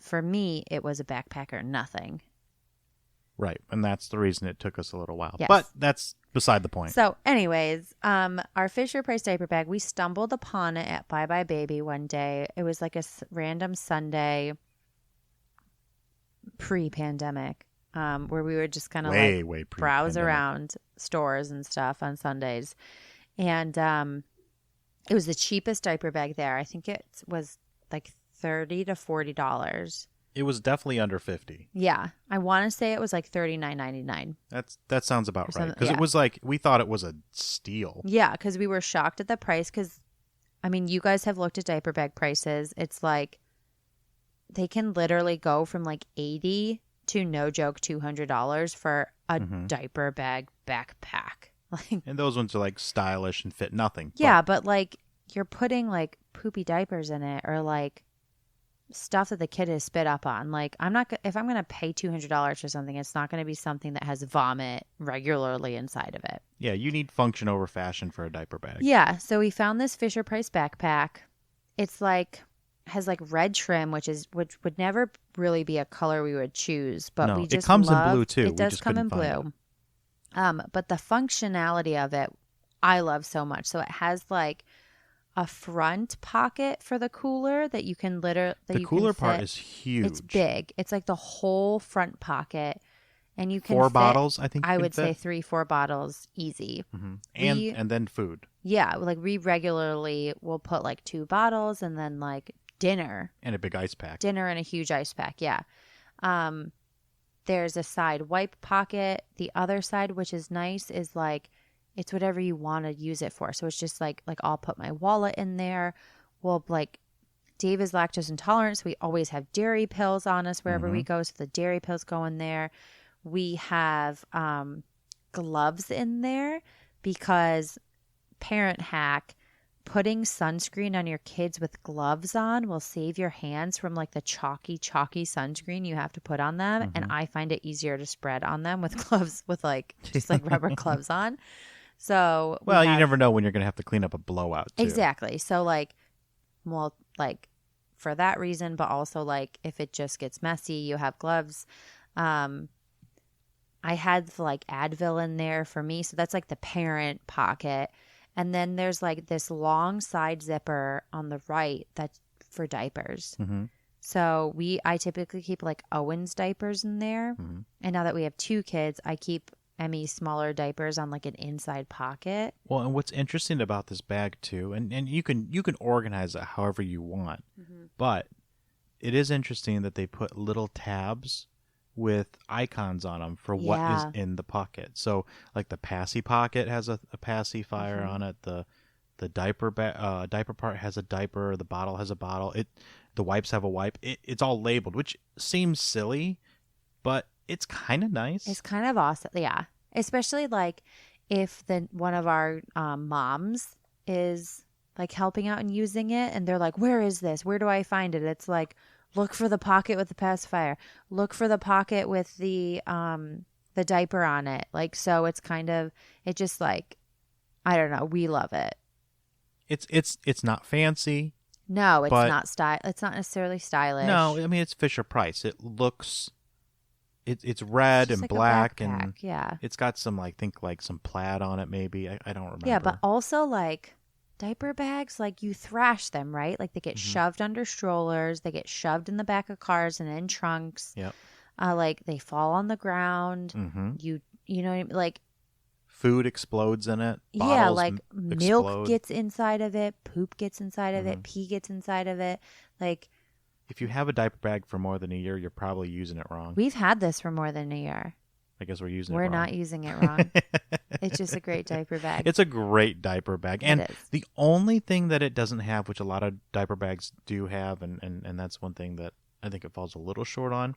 for me, it was a backpack or nothing. Right. And that's the reason it took us a little while. Yes. But that's beside the point. So anyways, our Fisher-Price diaper bag, we stumbled upon it at Bye Bye Baby one day. It was like a random Sunday pre-pandemic where we would just kind of browse around stores and stuff on Sundays. And It was the cheapest diaper bag there. I think it was like $30 to $40. It was definitely under 50. Yeah, I want to say it was like $39.99. That sounds about right, because yeah. it was like we thought it was a steal. Yeah, because we were shocked at the price. Because I mean, you guys have looked at diaper bag prices. It's like they can literally go from like $80 to no joke $200 for a diaper bag backpack. Like, and those ones are like stylish and fit nothing. Yeah, but like you're putting like poopy diapers in it, or like stuff that the kid has spit up on. Like, if I'm going to pay $200 for something, it's not going to be something that has vomit regularly inside of it. Yeah, you need function over fashion for a diaper bag. Yeah, so we found this Fisher Price backpack. It's like has like red trim, which would never really be a color we would choose, but no, we just it comes love, in blue too. It does come in blue. But the functionality of it, I love so much. So it has like a front pocket for the cooler that you can literally. The cooler part is huge. It's big. It's like the whole front pocket, and you can 4 fit, bottles. I think I would say 3-4 bottles easy. Mm-hmm. And then food. Yeah, like we regularly will put like 2 bottles and then like dinner and a big ice pack. Dinner and a huge ice pack. Yeah. There's a side wipe pocket. The other side, which is nice, is like it's whatever you want to use it for. So it's just like I'll put my wallet in there. Well, like Dave is lactose intolerant, so we always have dairy pills on us wherever we go. So the dairy pills go in there. We have gloves in there because parent hack, putting sunscreen on your kids with gloves on will save your hands from like the chalky sunscreen you have to put on them. And I find it easier to spread on them with gloves, with like just like rubber gloves on. So you never know when you're going to have to clean up a blowout too. Exactly. So like, well, like for that reason, but also like if it just gets messy, you have gloves. I had like Advil in there for me. So that's like the parent pocket. And then there's like this long side zipper on the right that's for diapers. So I typically keep like Owen's diapers in there. And now that we have 2 kids, I keep Emmy's smaller diapers on like an inside pocket. Well, and what's interesting about this bag too, and you can organize it however you want, but it is interesting that they put little tabs with icons on them for what is in the pocket. So like the passy pocket has a pacifier on it. The diaper diaper part has a diaper. The bottle has a bottle. The wipes have a wipe. It's all labeled, which seems silly, but it's kind of nice. It's kind of awesome. Yeah. Especially like if one of our moms is like helping out and using it and they're like, where is this? Where do I find it? It's like, look for the pocket with the pacifier. Look for the pocket with the diaper on it. Like, so it's kind of, it just like, I don't know. We love it. It's not fancy. No, it's not It's not necessarily stylish. No, I mean, it's Fisher Price. It looks, it's red and like black, and it's got some like some plaid on it. Maybe I don't remember. Yeah, but also like diaper bags, like you thrash them, right? Like they get shoved under strollers, they get shoved in the back of cars and in trunks. Yep. Like they fall on the ground. You know what I mean? Like food explodes in it. Yeah, like milk explode. gets inside of it, poop gets inside of it, pee gets inside of it. Like if you have a diaper bag for more than a year, you're probably using it wrong. We've had this for more than a year. I guess we're using it wrong. We're not using it wrong. It's just a great diaper bag. It's a great diaper bag. And the only thing that it doesn't have, which a lot of diaper bags do have, and that's one thing that I think it falls a little short on,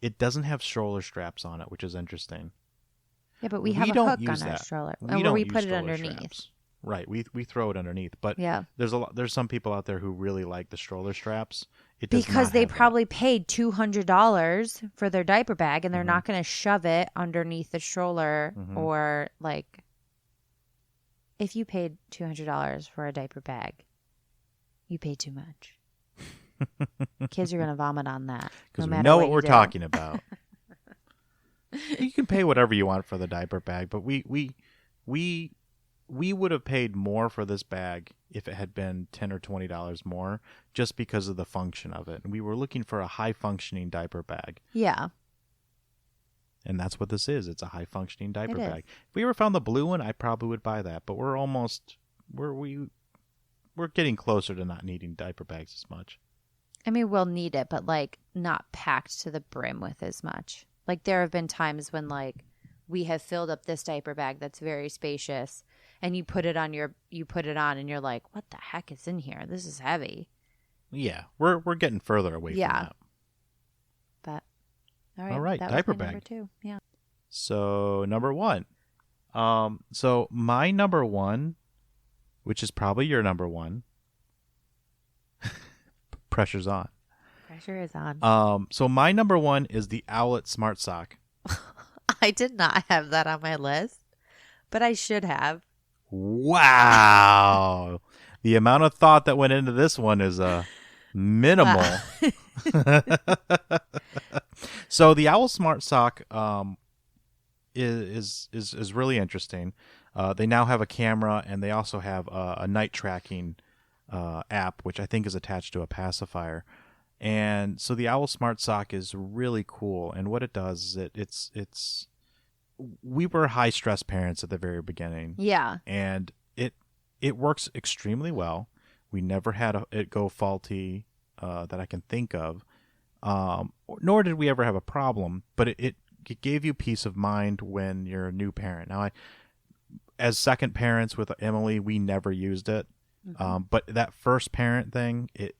it doesn't have stroller straps on it, which is interesting. Yeah, but we have a hook on our stroller. Where we put it underneath. Straps. Right, we throw it underneath. But there's some people out there who really like the stroller straps. Because they probably paid $200 for their diaper bag, and they're not going to shove it underneath the stroller. Or like, if you paid $200 for a diaper bag, you paid too much. Kids are going to vomit on that. Because we know what we're talking about. You can pay whatever you want for the diaper bag, but we would have paid more for this bag if it had been $10 or $20 more, just because of the function of it. And we were looking for a high-functioning diaper bag. Yeah. And that's what this is. It's a high-functioning diaper bag. If we ever found the blue one, I probably would buy that. But we're getting closer to not needing diaper bags as much. I mean, we'll need it, but like not packed to the brim with as much. Like there have been times when like we have filled up this diaper bag that's very spacious, and you put it on and you're like, what the heck is in here? This is heavy. Yeah, we're getting further away from that. But all right, that diaper was my bag. number 2. Yeah. So number 1. So my number 1, which is probably your number 1. Pressure's on. Pressure is on. So my number 1 is the Owlet Smart Sock. I did not have that on my list, but I should have. Wow. The amount of thought that went into this one is minimal. So the Owl Smart Sock is really interesting. They now have a camera, and they also have a night tracking app, which I think is attached to a pacifier. And so the Owl Smart Sock is really cool. And what it does is it's we were high stress parents at the very beginning. Yeah. And it works extremely well. We never had it go faulty that I can think of. Nor did we ever have a problem, but it gave you peace of mind when you're a new parent. Now, as second parents with Emily, we never used it. Mm-hmm. But that first parent thing, it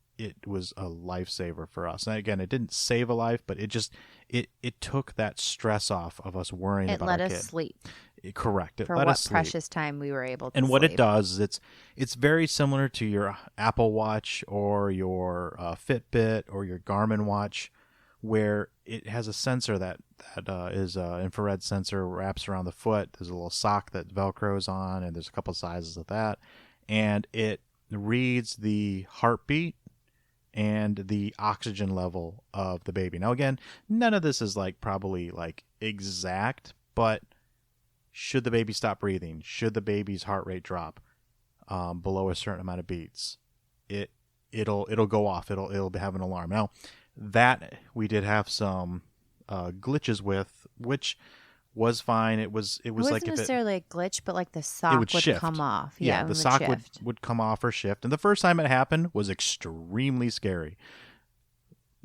was a lifesaver for us. And again, it didn't save a life, but it took that stress off of us worrying about our kid. It let us sleep. Correct. It for let what us sleep. precious time we were able to And sleep. what it does is it's very similar to your Apple Watch or your Fitbit or your Garmin watch, where it has a sensor that is an infrared sensor, wraps around the foot. There's a little sock that Velcros on, and there's a couple sizes of that. And it reads the heartbeat and the oxygen level of the baby. Now, again, none of this is probably exact, but should the baby stop breathing? Should the baby's heart rate drop below a certain amount of beats? It'll go off. It'll have an alarm. Now, that we did have some glitches with, which was fine. It wasn't necessarily a glitch, but like the sock would come off. Yeah, the sock would come off or shift. And the first time it happened was extremely scary.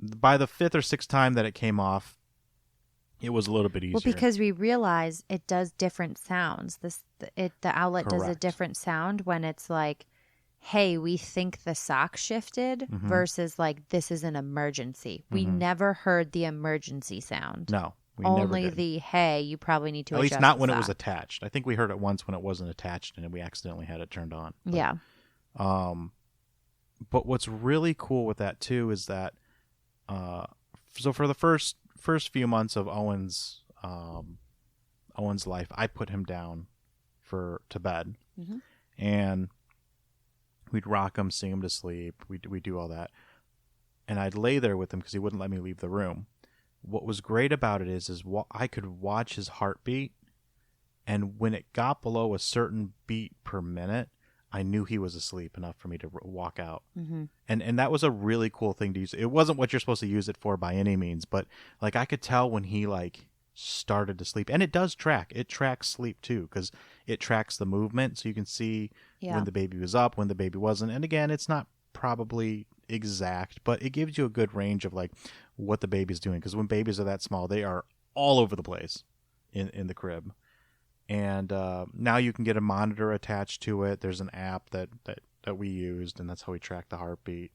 By the 5th or 6th time that it came off, it was a little bit easier. Well, because we realize it does different sounds. The Owlet does a different sound when it's like, hey, we think the sock shifted versus like, this is an emergency. We never heard the emergency sound. No, we only never did. The, hey, you probably need to At adjust least not the when sock. it was attached. I think we heard it once when it wasn't attached and we accidentally had it turned on. But, yeah. But what's really cool with that too is that so for the first few months of Owen's life, I put him down to bed, and we'd rock him, sing him to sleep. We do all that, and I'd lay there with him because he wouldn't let me leave the room. What was great about it is I could watch his heartbeat, and when it got below a certain beat per minute, I knew he was asleep enough for me to walk out. And that was a really cool thing to use. It wasn't what you're supposed to use it for by any means, but I could tell when he started to sleep. And it does track. It tracks sleep too, because it tracks the movement, so you can see when the baby was up, when the baby wasn't. And again, it's not probably exact, but it gives you a good range of what the baby's doing, because when babies are that small, they are all over the place in the crib. And now you can get a monitor attached to it. There's an app that we used, and that's how we track the heartbeat.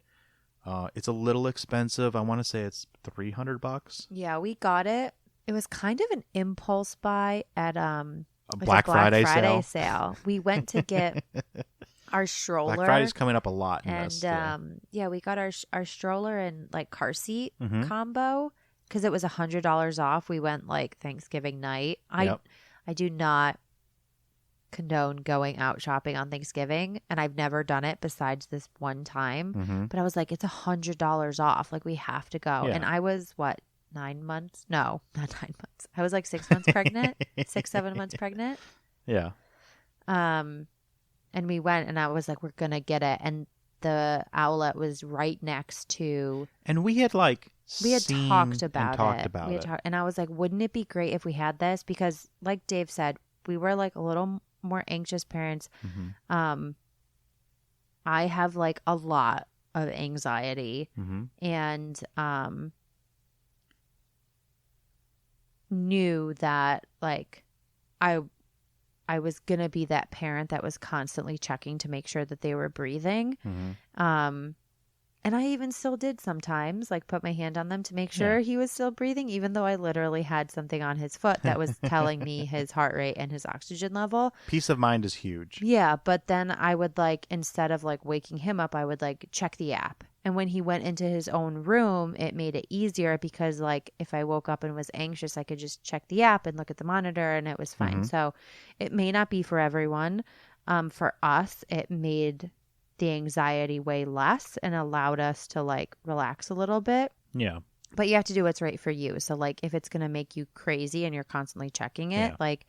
It's a little expensive. I want to say it's $300. Yeah, we got it. It was kind of an impulse buy at a Black Friday sale. We went to get our stroller. Black Friday's coming up a lot in and this. We got our stroller and car seat combo because it was $100 off. We went Thanksgiving night. I do not condone going out shopping on Thanksgiving, and I've never done it besides this one time. But I was like, it's $100 off. We have to go. Yeah. And I was 9 months? No, not 9 months. I was 6 months pregnant, 7 months pregnant. Yeah. And we went, and I was like, we're gonna get it. And the Owlet was right next to. And we had talked about it. And I was like, wouldn't it be great if we had this? Because like Dave said, we were a little more anxious parents. I have like a lot of anxiety and knew that like I was going to be that parent that was constantly checking to make sure that they were breathing. And I even still did sometimes, like put my hand on them to make sure he was still breathing, even though I literally had something on his foot that was telling me his heart rate and his oxygen level. Peace of mind is huge. Yeah, but then I would like, instead of like waking him up, I would like check the app. And when he went into his own room, it made it easier because like if I woke up and was anxious, I could just check the app and look at the monitor and it was fine. So it may not be for everyone. For us, it made the anxiety way less and allowed us to like relax a little bit. Yeah. But you have to do what's right for you. So like if it's going to make you crazy and you're constantly checking it, like,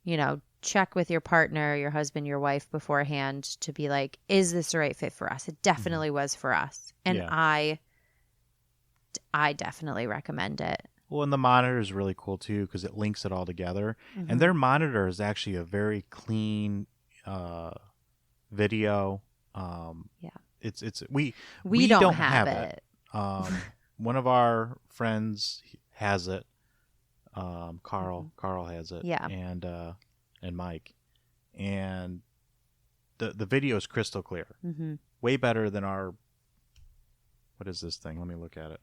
you know, check with your partner, your husband, your wife beforehand to be like, is this the right fit for us? It definitely was for us. And I definitely recommend it. Well, and the monitor is really cool too because it links it all together. And their monitor is actually a very clean video. It's we don't have it. One of our friends has it. Carl has it. Yeah. And Mike, and the video is crystal clear. Way better than our, what is this thing? Let me look at it.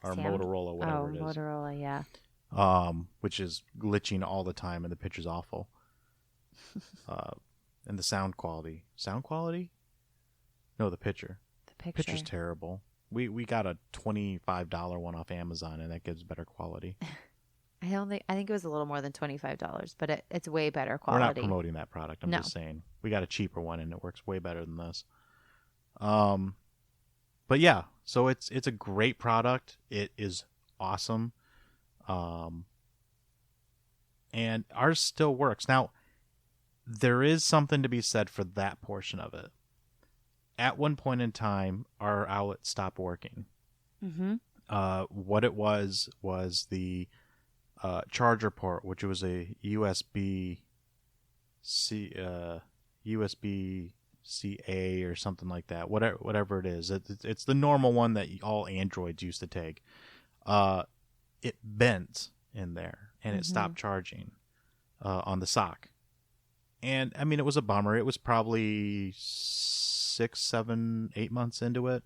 Our Motorola, whatever it is. Motorola, yeah. Which is glitching all the time, and the picture's awful. And the sound quality. Sound quality? No, the picture. The picture's terrible. We got a $25 one off Amazon, and that gives better quality. I think it was a little more than $25, but it's way better quality. We're not promoting that product. I'm just saying we got a cheaper one, and it works way better than this. But yeah, so it's a great product. It is awesome. And ours still works. Now, there is something to be said for that portion of it. At one point in time, our outlet stopped working. What it was the charger port, which was a USB C-A or something like that. Whatever it is, it's the normal one that all Androids used to take. It bent in there and it stopped charging on the sock. And I mean, it was a bummer. It was probably 6, 7, 8 months into it.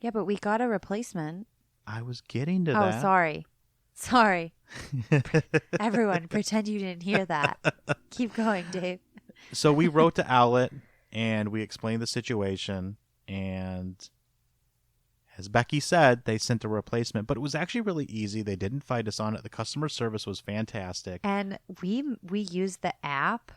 Yeah, but we got a replacement. I was getting to that. Oh, sorry. Everyone, pretend you didn't hear that. Keep going, Dave. So we wrote to Outlet and we explained the situation, and as Becky said, they sent a replacement, but it was actually really easy. They didn't fight us on it. The customer service was fantastic. And we used the app.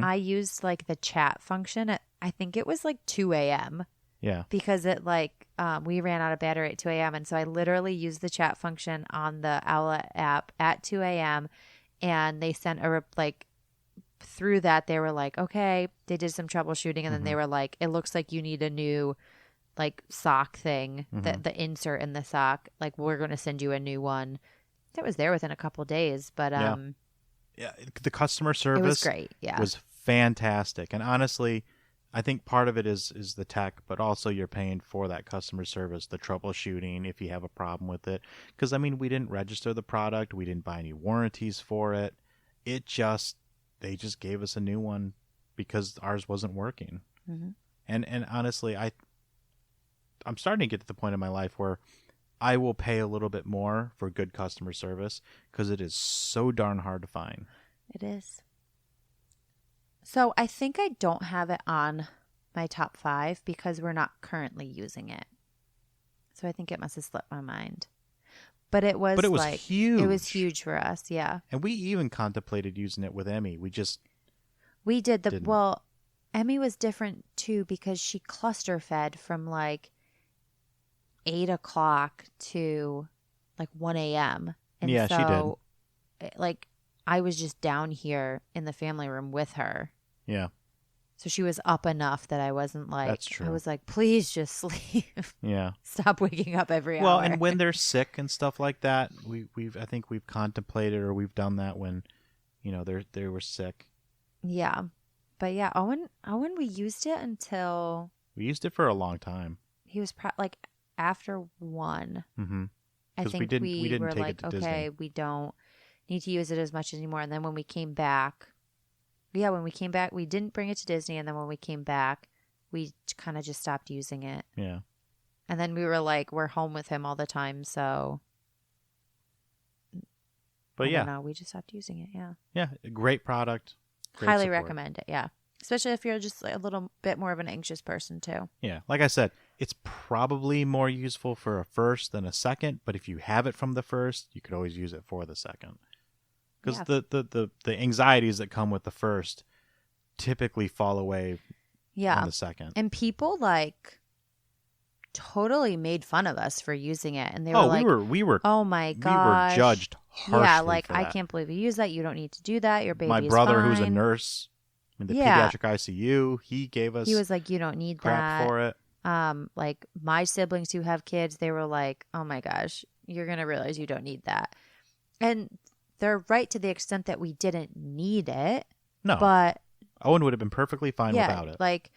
I used like the chat function at, I think it was like 2 a.m. Yeah. Because it like we ran out of battery at 2 a.m. And so I literally used the chat function on the Outlet app at 2 a.m. And they sent through that, they were like, okay, they did some troubleshooting. And then they were like, it looks like you need a new like sock thing, the insert in the sock. Like, we're going to send you a new one. That was there within a couple of days. But yeah, the customer service it was great. Yeah. Was fantastic. And honestly, I think part of it is the tech, but also you're paying for that customer service, the troubleshooting if you have a problem with it. Because, I mean, we didn't register the product. We didn't buy any warranties for it. They just gave us a new one because ours wasn't working. And honestly, I'm starting to get to the point in my life where I will pay a little bit more for good customer service because it is so darn hard to find. It is. So I think I don't have it on my top 5 because we're not currently using it. So I think it must have slipped my mind. But it was like, huge. It was huge for us, yeah. And we even contemplated using it with Emmy. We did. Well, Emmy was different too because she cluster fed from like 8 o'clock to like 1 a.m. And yeah, so, she did. Like, I was just down here in the family room with her. Yeah. So she was up enough that I wasn't like, that's true. I was like, please just sleep. Yeah. Stop waking up every hour. Well, and when they're sick and stuff like that, I think we've contemplated or we've done that when, they were sick. Yeah. But yeah, Owen, we used it until We used it for a long time. he was like after 1. Mm-hmm. I Because think we didn't were take like, it to okay, Disney. we don't need to use it as much anymore. And then when we came back, when we came back, we didn't bring it to Disney. And then when we came back, we kind of just stopped using it. Yeah. And then we were like, we're home with him all the time. So, But I yeah. don't know, we just stopped using it. Yeah. Yeah. Great product. Great Highly support. recommend it. Yeah. Especially if you're just a little bit more of an anxious person too. Yeah. Like I said, it's probably more useful for a first than a second. But if you have it from the first, you could always use it for the second. Because the anxieties that come with the first typically fall away on the second. And people like totally made fun of us for using it, and they were like, we were "Oh my gosh, we were judged harshly. Yeah, like for I that. can't believe you use that. You don't need to do that. Your baby. My is brother, fine. who's a nurse in the Yeah. pediatric ICU, he gave us He was like, "You don't need crap that." for it. Like my siblings who have kids, they were like, "Oh my gosh, you're gonna realize you don't need that," and they're right to the extent that we didn't need it. No, But Owen would have been perfectly fine yeah, without it. like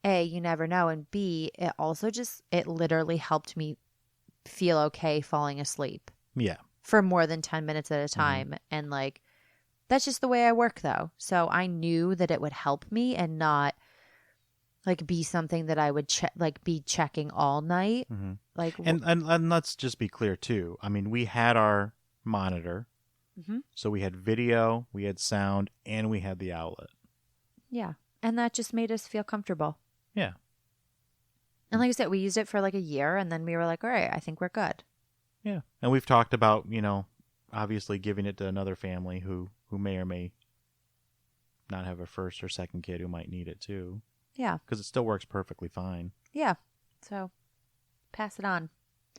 A, you never know, and B, it also it literally helped me feel okay falling asleep Yeah. for more than 10 minutes at a time. And like, that's just the way I work though. So I knew that it would help me and not like be something that I would be checking all night. Mm-hmm. Like, And let's just be clear too. I mean, we had our monitor, so we had video, we had sound, and we had the outlet. yeah. And that just made us feel comfortable. Yeah. And like I said, we used it for like a year and then we were like, all right, I think we're good. Yeah. And we've talked about, obviously giving it to another family who may or may not have a first or second kid who might need it too. Yeah. Because it still works perfectly fine. Yeah. So pass it on.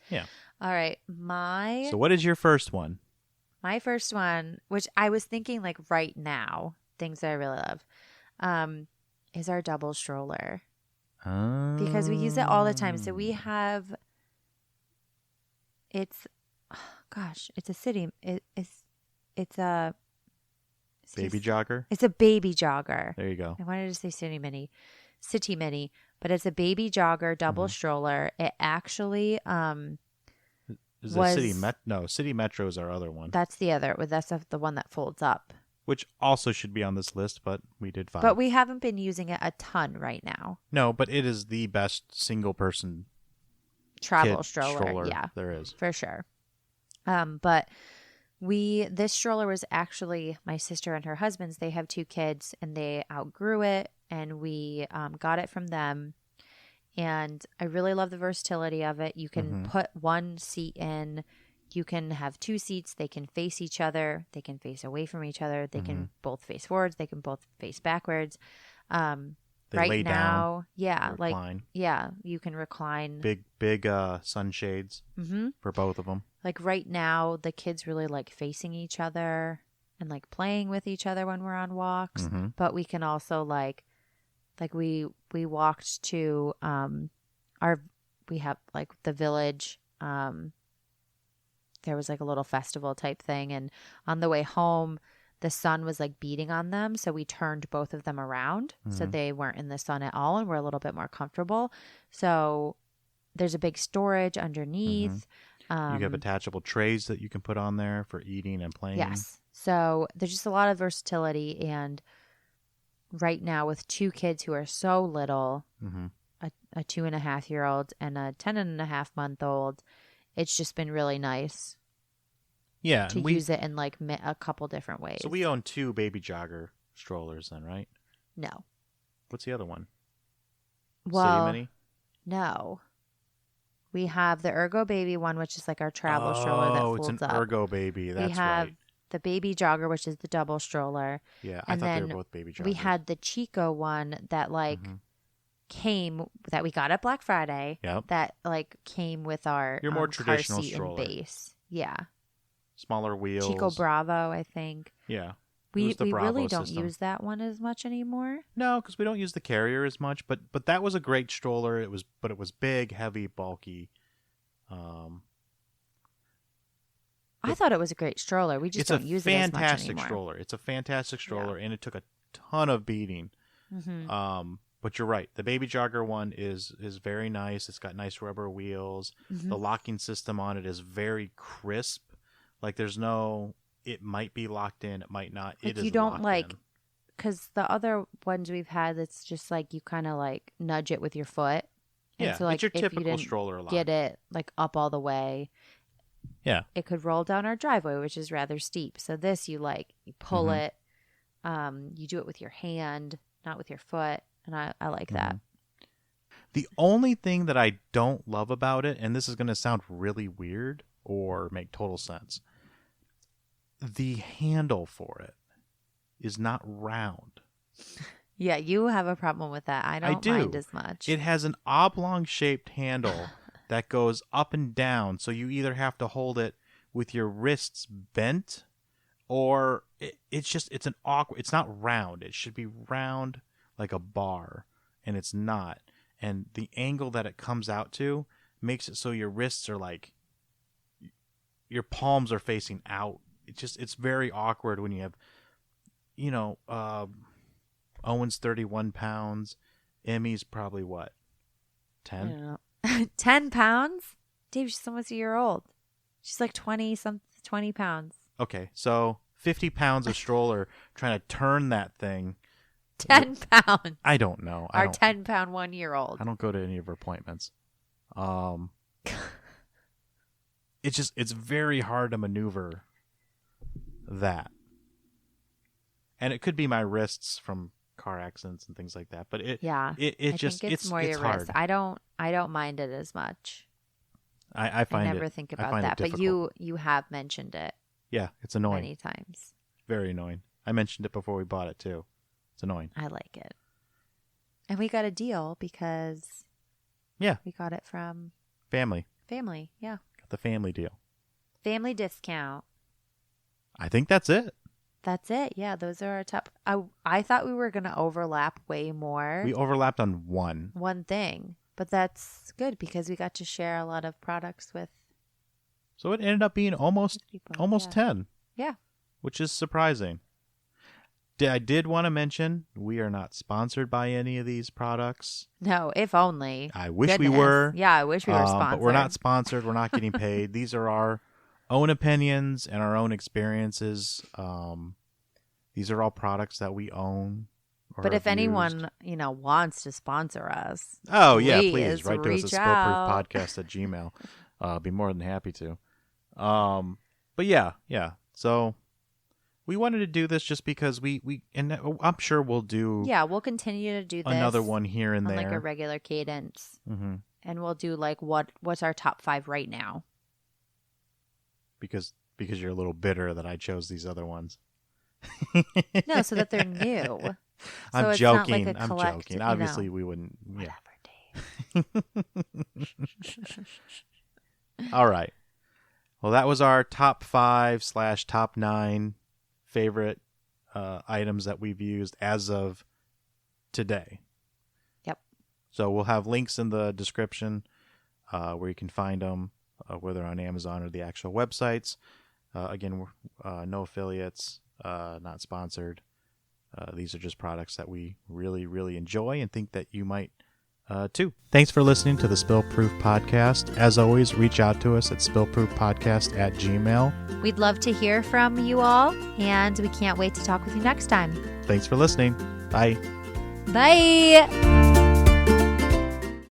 Yeah. All right. So what is your first one? My first one, which I was thinking like right now, things that I really love, is our double stroller. Because we use it all the time. So we have, it's a city. It's a Baby jogger? It's a baby jogger. There you go. I wanted to say city mini, but it's a baby jogger double stroller. It actually Is it City City Metro's our other one. That's the other. That's the one that folds up. Which also should be on this list, but we did fine. But we haven't been using it a ton right now. No, but it is the best single person travel stroller. Yeah, there is. For sure. But this stroller was actually my sister and her husband's. They have 2 kids and they outgrew it, and we got it from them. And I really love the versatility of it. You can put one seat in. You can have 2 seats. They can face each other. They can face away from each other. They can both face forwards. They can both face backwards. They right lay now, down, yeah, recline. You can recline. Big sunshades for both of them. Like right now, the kids really like facing each other and like playing with each other when we're on walks. But we can also like we walked to we have like the village. There was like a little festival type thing, and on the way home the sun was like beating on them, so we turned both of them around so they weren't in the sun at all and were a little bit more comfortable. So there's a big storage underneath. You have attachable trays that you can put on there for eating and playing. Yes. So there's just a lot of versatility, and right now with 2 kids who are so little, a 2.5-year-old and a 10.5-month-old, it's just been really nice. Yeah, to use it in like a couple different ways. So we own 2 baby jogger strollers then, right? No. What's the other one? Well, City Mini? No. We have the Ergo Baby one, which is like our travel stroller that folds up. Oh, it's an Ergo Baby. That's right. We have the Baby Jogger, which is the double stroller. Yeah, I thought they were both baby joggers. We had the Chico one that came, that we got at Black Friday. Yep. That like came with our your more traditional car seat stroller. And base. Yeah. Smaller wheels. Chico Bravo, I think. Yeah. We really don't use that one as much anymore. No, because we don't use the carrier as much. But that was a great stroller. It was big, heavy, bulky. I thought it was a great stroller. We just don't use it as much anymore. It's a fantastic stroller, and it took a ton of beating But you're right. The Baby Jogger one is very nice. It's got nice rubber wheels. The locking system on it is very crisp. Like there's no, it might be locked in, it might not. Like it is you don't locked like, in. because the other ones we've had, it's just like you kind of like nudge it with your foot. And Yeah, so, like, it's your if you typical didn't stroller lock. get it like up all the way, Yeah. it could roll down our driveway, which is rather steep. So this, you pull it, you do it with your hand, not with your foot, and I like that. The only thing that I don't love about it, and this is going to sound really weird or make total sense, the handle for it is not round. Yeah, you have a problem with that. I don't mind as much. It has an oblong shaped handle that goes up and down, so you either have to hold it with your wrists bent, or it's an awkward. It's not round. It should be round like a bar, and it's not. And the angle that it comes out to makes it so your wrists are like, your palms are facing out. It's very awkward when you have, Owen's 31 pounds. Emmy's probably what? 10? I don't know. 10 pounds? Dave, she's almost a year old. She's like 20 pounds. Okay, so 50 pounds of stroller trying to turn that thing. 10 pounds. I don't know. Our 10-pound 1-year-old. I don't go to any of her appointments. It's very hard to maneuver that. And it could be my wrists from car accidents and things like that. But I think it's more your hard. Wrist. I don't mind it as much. I never think about that. But you have mentioned it. Yeah, it's annoying. Many times. Very annoying. I mentioned it before we bought it too. It's annoying. I like it. And we got a deal because we got it from family. Yeah. Got the family deal. Family discount. I think that's it. That's it. Yeah, those are our top. I thought we were going to overlap way more. We overlapped on one thing, but that's good because we got to share a lot of products with. So it ended up being almost 10. Yeah. Which is surprising. I did want to mention we are not sponsored by any of these products. No, if only. I wish we were. Yeah, I wish we were sponsored. But we're not sponsored. We're not getting paid. These are our own opinions and our own experiences. These are all products that we own. But if anyone, wants to sponsor us. Oh, yeah, please. Write to us at spillproofpodcast@gmail.com. I'll be more than happy to. But yeah. So we wanted to do this just because and I'm sure we'll do. Yeah, we'll continue to do this. Another one here and there. Like a regular cadence. Mm-hmm. And we'll do like what's our top 5 right now. Because you're a little bitter that I chose these other ones. No, so that they're new. I'm so joking. Like I'm joking. Obviously, we wouldn't. Yeah. Whatever, Dave. All right. Well, that was our top 5/top 9 favorite items that we've used as of today. Yep. So we'll have links in the description where you can find them, whether on Amazon or the actual websites. Again, no affiliates, not sponsored. These are just products that we really, really enjoy and think that you might too. Thanks for listening to the Spillproof Podcast. As always, reach out to us at spillproofpodcast@gmail.com. We'd love to hear from you all, and we can't wait to talk with you next time. Thanks for listening. Bye. Bye.